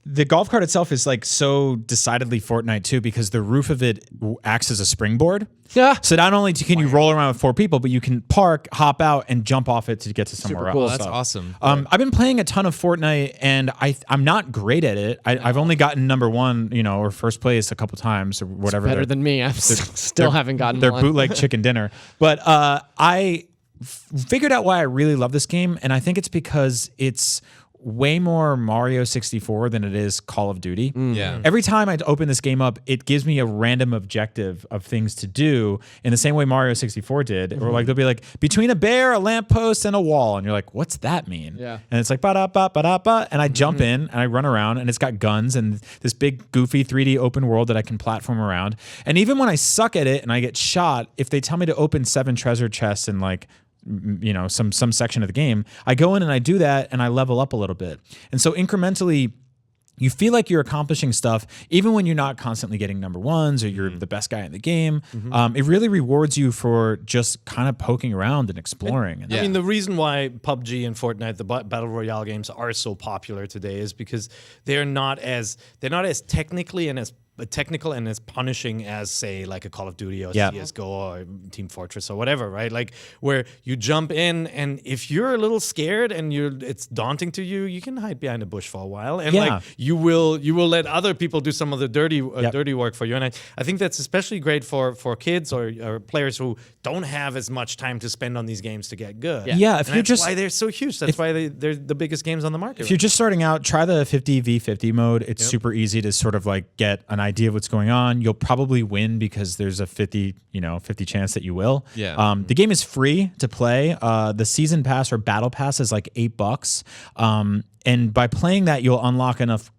The golf cart itself is like so decidedly Fortnite too because the roof of it acts as a springboard. Yeah. So not only can you roll around with 4 people, but you can park, hop out, and jump off it to get to somewhere cool. else. That's awesome. I've been playing a ton of Fortnite, and I'm not great at it. I've only gotten number 1, or first place a couple times or whatever. better than me. I still haven't gotten their one. bootleg chicken dinner. But I figured out why I really love this game, and I think it's because it's way more Mario 64 than it is Call of Duty. Yeah. Every time I open this game up, it gives me a random objective of things to do in the same way Mario 64 did. Or like they'll be like between a bear, a lamppost, and a wall, and you're like, what's that mean? Yeah. And it's like ba-da-ba, and I jump in and I run around, and it's got guns and this big goofy 3D open world that I can platform around. And even when I suck at it and I get shot, if they tell me to open 7 treasure chests and like some section of the game, I go in and I do that and I level up a little bit. And so incrementally, you feel like you're accomplishing stuff even when you're not constantly getting number ones or you're the best guy in the game. It really rewards you for just kind of poking around and exploring. I mean, the reason why PUBG and Fortnite, the battle royale games, are so popular today is because they're not as technically and as technical and as punishing as, say, like a Call of Duty or CSGO or Team Fortress or whatever, right? Like where you jump in, and if you're a little scared and it's daunting to you, you can hide behind a bush for a while, and like you will let other people do some of the dirty work for you. And I think that's especially great for kids or players who don't have as much time to spend on these games to get good. If and you're that's why they're so huge. That's why they're the biggest games on the market. If you're just starting out, try the 50v50 mode. It's super easy to sort of like get an idea of what's going on. You'll probably win because there's a 50 chance that you will. Yeah. The game is free to play. The season pass or battle pass is like $8. And by playing that, you'll unlock enough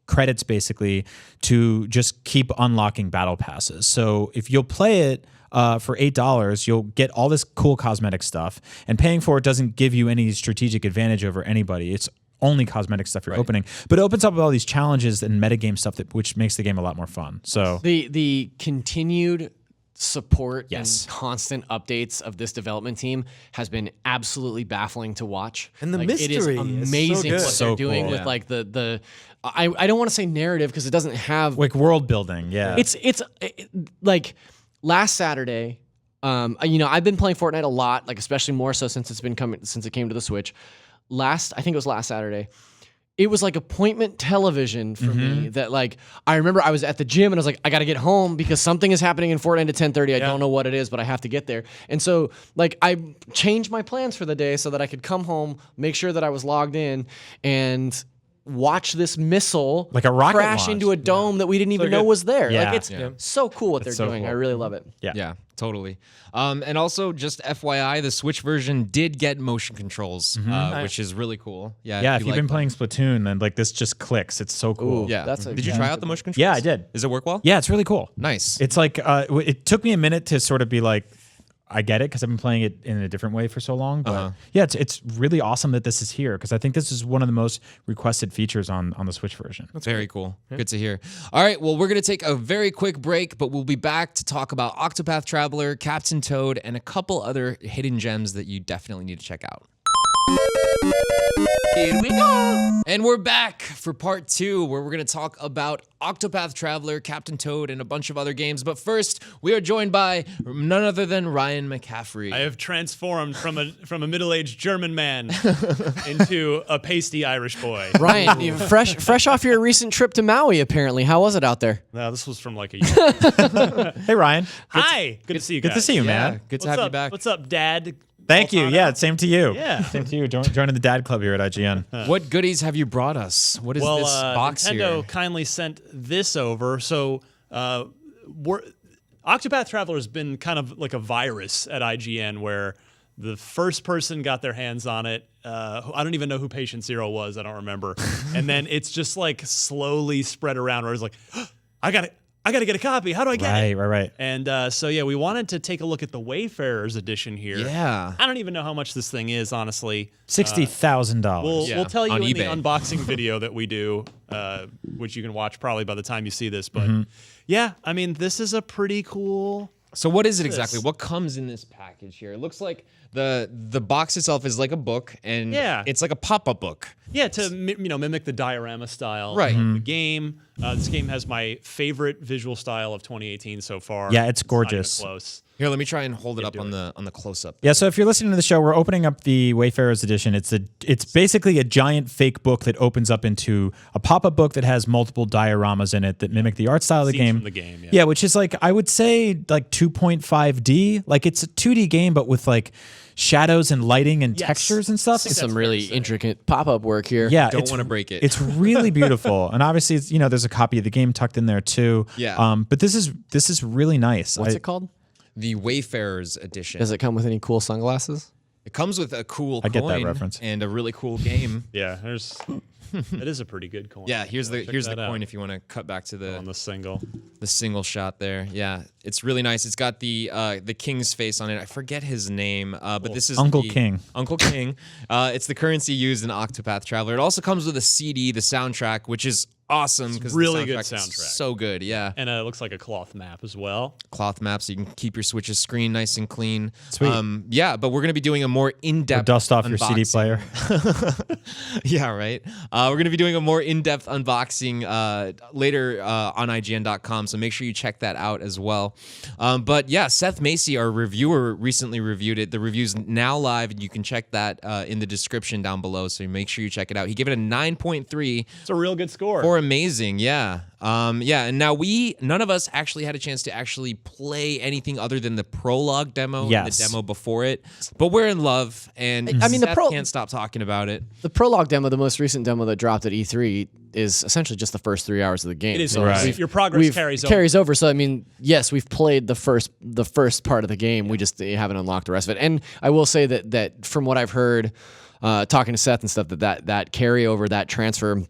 credits basically to just keep unlocking battle passes. So if you'll play it for $8, you'll get all this cool cosmetic stuff, and paying for it doesn't give you any strategic advantage over anybody. It's only cosmetic stuff you're opening, but it opens up all these challenges and metagame stuff which makes the game a lot more fun. So the continued support and constant updates of this development team has been absolutely baffling to watch. And the mystery, it is amazing what they're doing with like the I don't want to say narrative because it doesn't have like world building. Yeah, it's like last Saturday. I've been playing Fortnite a lot, like especially more so since it came to the Switch. I think it was last Saturday. It was like appointment television for me that like, I remember I was at the gym and I was like, I got to get home because something is happening in Fortnite at 10:30. I don't know what it is, but I have to get there. And so like I changed my plans for the day so that I could come home, make sure that I was logged in, and watch this missile like a rocket crash launch into a dome that we didn't even know was there. Yeah. Like it's so cool what they're doing. Cool. I really love it. Yeah, totally. And also, just FYI, the Switch version did get motion controls, which is really cool. Yeah, if you've been playing Splatoon, then like this just clicks. It's so cool. Ooh, yeah. Did you try out the motion controls? Yeah, I did. Does it work well? Yeah, it's really cool. Nice. It's like it took me a minute to sort of be like, I get it because I've been playing it in a different way for so long. But yeah, it's really awesome that this is here because I think this is one of the most requested features on the Switch version. That's very cool. Yeah. Good to hear. All right, well, we're going to take a very quick break, but we'll be back to talk about Octopath Traveler, Captain Toad, and a couple other hidden gems that you definitely need to check out. Here we go. And we're back for part 2, where we're going to talk about Octopath Traveler, Captain Toad, and a bunch of other games. But first, we are joined by none other than Ryan McCaffrey. I have transformed from a middle-aged German man into a pasty Irish boy. Ryan, you fresh off your recent trip to Maui, apparently. How was it out there? No, this was from like a year. Hey, Ryan. Hi. Good to see you guys. Good to see you, man. Good to have you back. What's up, Dad? Thank you. Yeah, same to you. Yeah. Same to you. Joining the Dad Club here at IGN. What goodies have you brought us? What is this box Nintendo here? kindly sent this over. So, Octopath Traveler has been kind of like a virus at IGN where the first person got their hands on it. I don't even know who Patient Zero was. I don't remember. And then it's just like slowly spread around where it's like, I got to get a copy. How do I get it? Right. And so, yeah, we wanted to take a look at the Wayfarers Edition here. Yeah. I don't even know how much this thing is, honestly. $60,000. We'll tell you on in eBay. the unboxing video that we do, which you can watch probably by the time you see this. But yeah, I mean, this is a pretty cool. So what is it exactly? What comes in this package here? It looks like the box itself is like a book, and it's like a pop-up book. Yeah, to mimic the diorama style Right. of the game. This game has my favorite visual style of 2018 so far. Yeah, it's not even gorgeous. close. Here, let me try and hold it up on the close-up. Yeah, so if you're listening to the show, we're opening up the Wayfarers Edition. It's basically a giant fake book that opens up into a pop-up book that has multiple dioramas in it that mimic the art style of the Scenes game. from the game, yeah, which is like, I would say like 2.5D. Like it's a 2D game, but with like shadows and lighting and Yes. textures and stuff. That's Some fair really to say. intricate pop-up work here. Yeah, Don't want to break it. It's really beautiful, and obviously, it's, there's a copy of the game tucked in there too. Yeah. But this is really nice. What's it called? the Wayfarers Edition. Does it come with any cool sunglasses? It comes with a cool I get that coin reference. and a really cool game. Yeah, it is a pretty good coin. Yeah, here's the Check that coin out if you want to cut back to on the single. the single shot there. Yeah, it's really nice. It's got the king's face on it. I forget his name, but this is Uncle King. Uncle King. It's the currency used in Octopath Traveler. It also comes with a CD, the soundtrack, which is awesome because really the good soundtrack is soundtrack. so good. Yeah, And it looks like a cloth map as well. cloth map so you can keep your Switch's screen nice and clean. Sweet. Yeah, but we're gonna be doing a more in-depth Dust off your CD unboxing. player. Yeah, right. We're going to be doing a more in-depth unboxing later on IGN.com, so make sure you check that out as well. But yeah, Seth Macy, our reviewer, recently reviewed it. The review's now live, and you can check that in the description down below, so make sure you check it out. He gave it a 9.3 It's a real good score. for amazing, yeah. And now none of us actually had a chance to actually play anything other than the prologue demo and Yes. the demo before it, but we're in love, and I mean, the Seth pro- can't stop talking about it. The prologue demo, the most recent demo that dropped at E3, is essentially just the first 3 hours of the game. It is So Right. your progress carries over. So I mean, yes, we've played the first part of the game. We just haven't unlocked the rest of it. And I will say that from what I've heard, talking to Seth and stuff, that carryover, that transfer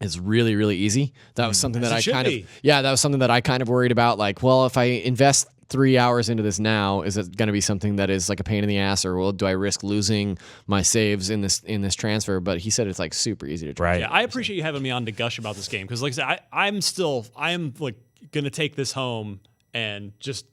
is really, really easy. That was something that it I should kind be. of that was something that I kind of worried about. Like, well, if I invest 3 hours into this now, is it going to be something that is like a pain in the ass, or do I risk losing my saves in this transfer? But he said it's like super easy to transfer. Right. Yeah, I appreciate you having me on to gush about this game because, like I said, I am like gonna take this home and just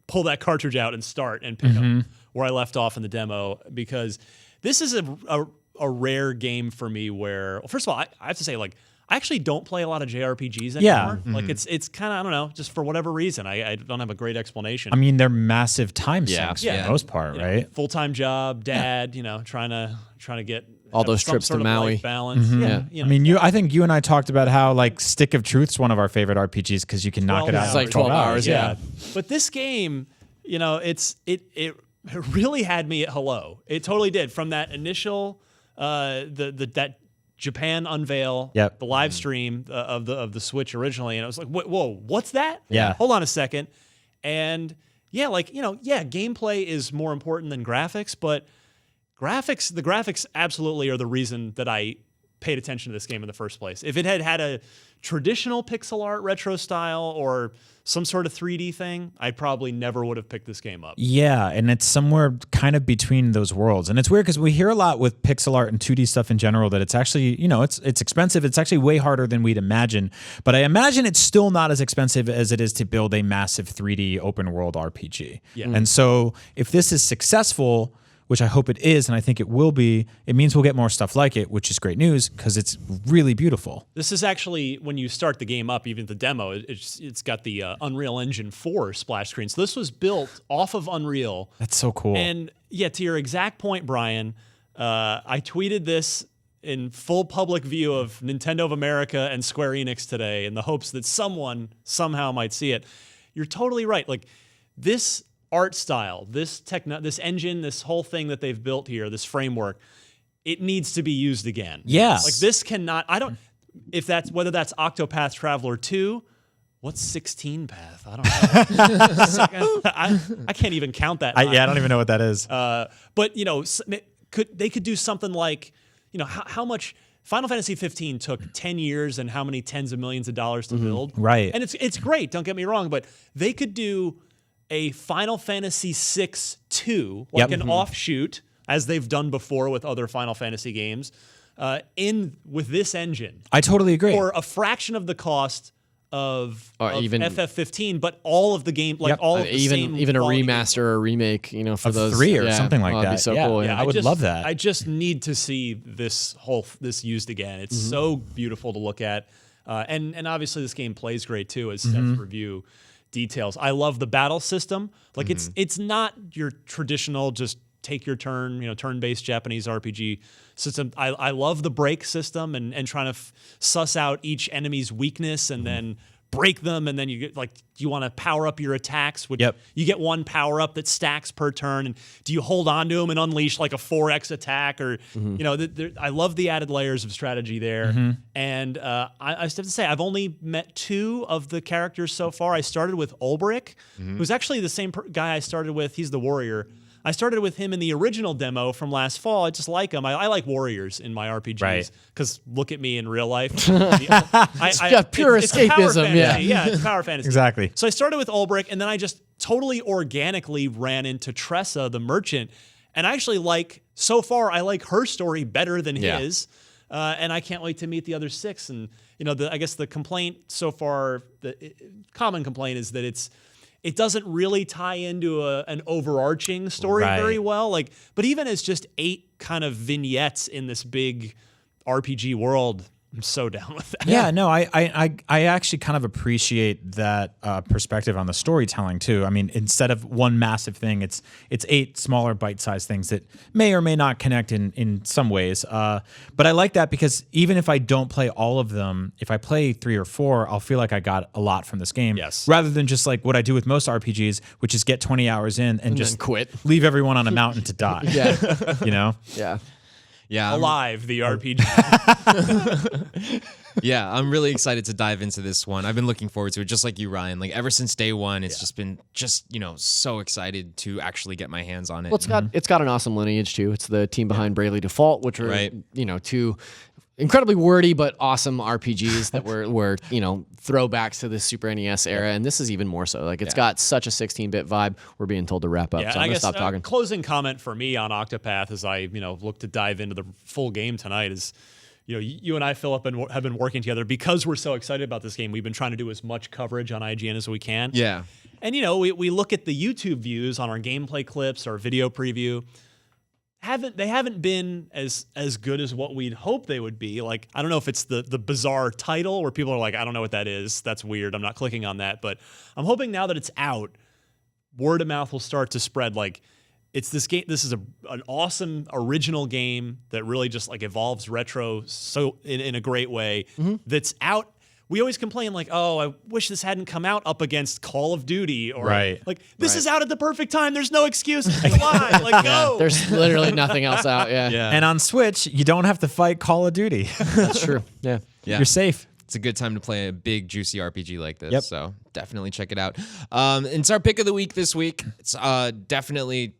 pull that cartridge out and start and pick up where I left off in the demo because this is a rare game for me where, well, first of all, I have to say, like, I actually don't play a lot of JRPGs anymore. Yeah. Like it's kind of, I don't know, just for whatever reason. I don't have a great explanation. I mean, they're massive time Yeah. sinks Yeah. for the most part, right? Full-time job, dad, trying to get All have those some trips sort to of Maui. life balance. Yeah. I mean, I think you and I talked about how like Stick of Truth's one of our favorite RPGs because you can knock it out. It's in like 12 hours, yeah. But this game, it really had me at hello. It totally did. From that initial that Japan unveil, Yep. the live stream of the Switch originally, and I was like, whoa, what's that? Yeah. Hold on a second. And yeah, gameplay is more important than graphics, but the graphics absolutely are the reason that I paid attention to this game in the first place. If it had a traditional pixel art retro style or some sort of 3D thing, I probably never would have picked this game up. Yeah, and it's somewhere kind of between those worlds. And it's weird because we hear a lot with pixel art and 2D stuff in general that it's actually, it's expensive. It's actually way harder than we'd imagine. But I imagine it's still not as expensive as it is to build a massive 3D open world RPG. Yeah. And so if this is successful, which I hope it is, and I think it will be, it means we'll get more stuff like it, which is great news because it's really beautiful. This is actually, when you start the game up, even the demo, it's got the Unreal Engine 4 splash screen. So this was built off of Unreal. That's so cool. And yeah, to your exact point, Brian, I tweeted this in full public view of Nintendo of America and Square Enix today in the hopes that someone somehow might see it. You're totally right. Like this art style, this engine, this whole thing that they've built here, this framework, it needs to be used again. Yes. Like this cannot, whether that's Octopath Traveler 2, what's 16 Path? I don't know. I can't even count that. I don't even know what that is. But they could do something like, how much Final Fantasy 15 took 10 years and how many tens of millions of dollars to build. Right. And it's great, don't get me wrong, but they could do a Final Fantasy 6-2, like Yep. an offshoot, as they've done before with other Final Fantasy games, with this engine I totally agree. for a fraction of the cost of even- FF15, but all of the game, like Yep. all of the same even a quality remaster or a remake, for Of those 3 or something like that'd that. Be so Yeah. cool. Yeah, I would love that. I just need to see this used again. It's so beautiful to look at, and obviously this game plays great too, as Seth's review details. I love the battle system. Like it's not your traditional just take your turn, turn-based Japanese RPG system. I love the break system and trying to suss out each enemy's weakness and then break them, and then you get you want to power up your attacks, which you get one power up that stacks per turn, and do you hold on to them and unleash like a 4x attack, or I love the added layers of strategy there. And I have to say, I've only met 2 of the characters so far. I started with Ulbrich, who's actually the same guy I started with. He's the warrior. I started with him in the original demo from last fall. I just like him. I like warriors in my RPGs because look at me in real life. Pure escapism. Yeah, it's power fantasy. Exactly. So I started with Ulbrich, and then I just totally organically ran into Tressa, the merchant. And I actually so far, I like her story better than his. And I can't wait to meet the other 6. And, I guess the complaint so far, the common complaint is that it doesn't really tie into an overarching story very well. But even as just 8 kind of vignettes in this big RPG world, I'm so down with that. Yeah, no, I actually kind of appreciate that perspective on the storytelling too. I mean, instead of one massive thing, it's 8 smaller bite-sized things that may or may not connect in some ways. But I like that because even if I don't play all of them, if I play 3 or 4, I'll feel like I got a lot from this game. Yes. Rather than just like what I do with most RPGs, which is get 20 hours in and just quit. Leave everyone on a mountain to die. Yeah. Yeah, Alive, the RPG. Yeah, I'm really excited to dive into this one. I've been looking forward to it, just like you, Ryan. Ever since day one, it's just been so excited to actually get my hands on it. Well, it's got an awesome lineage too. It's the team behind Bravely Default, which are 2 incredibly wordy but awesome RPGs that were throwbacks to the Super NES era, and this is even more so. It's got such a 16-bit vibe. We're being told to wrap up, so I'm gonna stop talking. Closing comment for me on Octopath as I look to dive into the full game tonight is, you and I, Philip, have been working together because we're so excited about this game. We've been trying to do as much coverage on IGN as we can. Yeah, and we look at the YouTube views on our gameplay clips, our video preview. They haven't been as good as what we'd hope they would be. I don't know if it's the bizarre title where people are like, I don't know what that is. That's weird. I'm not clicking on that. But I'm hoping now that it's out, word of mouth will start to spread. It's this game. This is an awesome original game that really just evolves retro so in a great way. That's out. We always complain oh, I wish this hadn't come out up against Call of Duty or this is out at the perfect time. There's no excuse. Why? Go. There's literally nothing else out. Yeah. And on Switch, you don't have to fight Call of Duty. That's true. Yeah. You're safe. It's a good time to play a big, juicy RPG like this. Yep. So definitely check it out. It's our pick of the week this week. It's definitely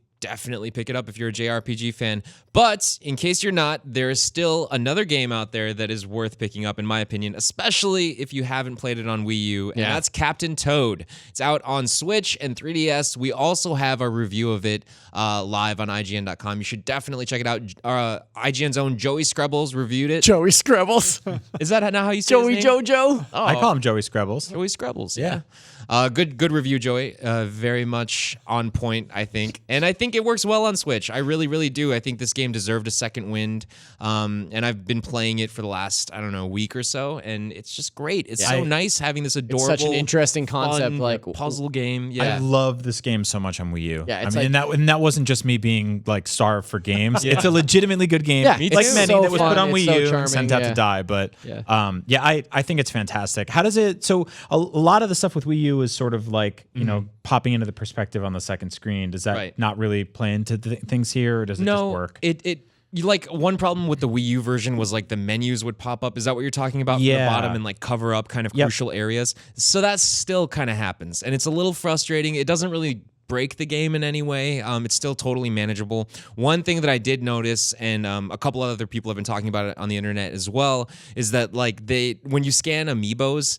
pick it up if you're a JRPG fan. But in case you're not, there is still another game out there that is worth picking up, in my opinion, especially if you haven't played it on Wii U, and that's Captain Toad. It's out on Switch and 3DS. We also have a review of it live on IGN.com. You should definitely check it out. IGN's own Joey Screbbles reviewed it. Joey Screbbles. Is that not how you say Joey his name? Jojo? Oh. I call him Joey Screbbles. Joey Screbbles, yeah. Good review, Joey. Very much on point, I think. And I think it works well on Switch. I really, really do. I think this game deserved a second wind. And I've been playing it for the last, week or so, and it's just great. It's so nice having this adorable, it's such an interesting concept, fun, puzzle game. I love this game so much on Wii U. Yeah, and that wasn't just me being starved for games. It's a legitimately good game. Yeah, like many so that was put on fun. Wii It's U so and sent out to die. But I think it's fantastic. How does it? So a lot of the stuff with Wii U is sort of popping into the perspective on the second screen. Does that not really play into things here, or does it just work? One problem with the Wii U version was the menus would pop up. Is that what you're talking about? From the bottom and cover up kind of crucial areas. So that still kind of happens, and it's a little frustrating. It doesn't really break the game in any way. It's still totally manageable. One thing that I did notice, and a couple of other people have been talking about it on the internet as well, is that when you scan amiibos,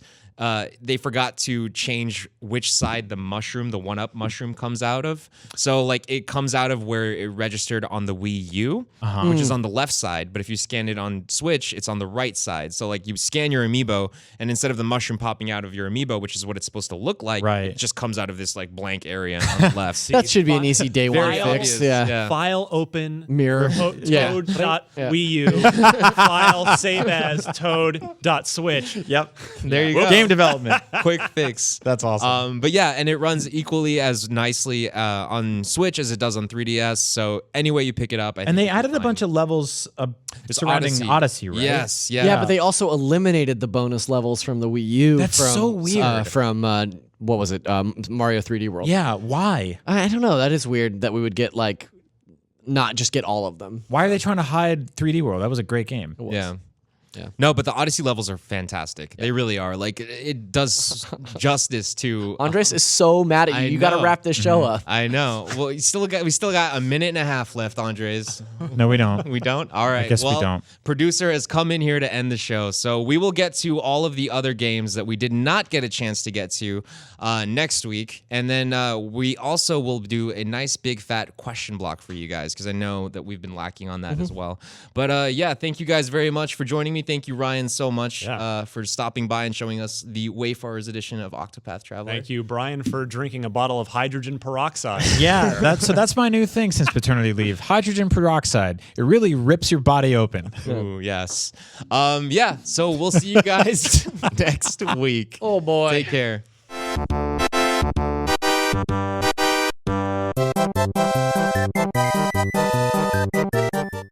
they forgot to change which side the 1-up mushroom comes out of. So it comes out of where it registered on the Wii U, which is on the left side. But if you scan it on Switch, it's on the right side. So you scan your amiibo, and instead of the mushroom popping out of your amiibo, which is what it's supposed to look like, it just comes out of this blank area on the left. That should be an easy day one fix. Yeah. File open mirror Toad.Wii U. File save as Toad.Switch. Yep. There you go. Game game development. Quick fix. That's awesome. But yeah, and it runs equally as nicely on Switch as it does on 3DS. So any way you pick it up, I And think they you'll be added a fine. bunch of levels surrounding Odyssey, right? Yes, yeah. Yeah, but they also eliminated the bonus levels from the Wii U. That's from, so weird. From what was it? Mario 3D World. Yeah, why? I don't know. That is weird that we would get like not just get all of them. Why are they trying to hide 3D World? That was a great game. Yeah. Yeah. No, but the Odyssey levels are fantastic. They really are. Like it does justice to Andres is so mad at you. I You got to know. wrap this show up. I know. Well, we still got a minute and a half left, Andres. No, we don't. We don't? All right. guess we well, don't. Producer has come in here to end the show. So we will get to all of the other games that we did not get a chance to get to next week. And then we also will do a nice big fat question block for you guys because I know that we've been lacking on that as well. But yeah, thank you guys very much for joining me. Thank you, Ryan, so much for stopping by and showing us the Wayfarers edition of Octopath Traveler. Thank you, Brian, for drinking a bottle of hydrogen peroxide. Yeah, that's my new thing since paternity leave. Hydrogen peroxide. It really rips your body open. Ooh, yes. Yeah, so we'll see you guys next week. Oh boy. Take care.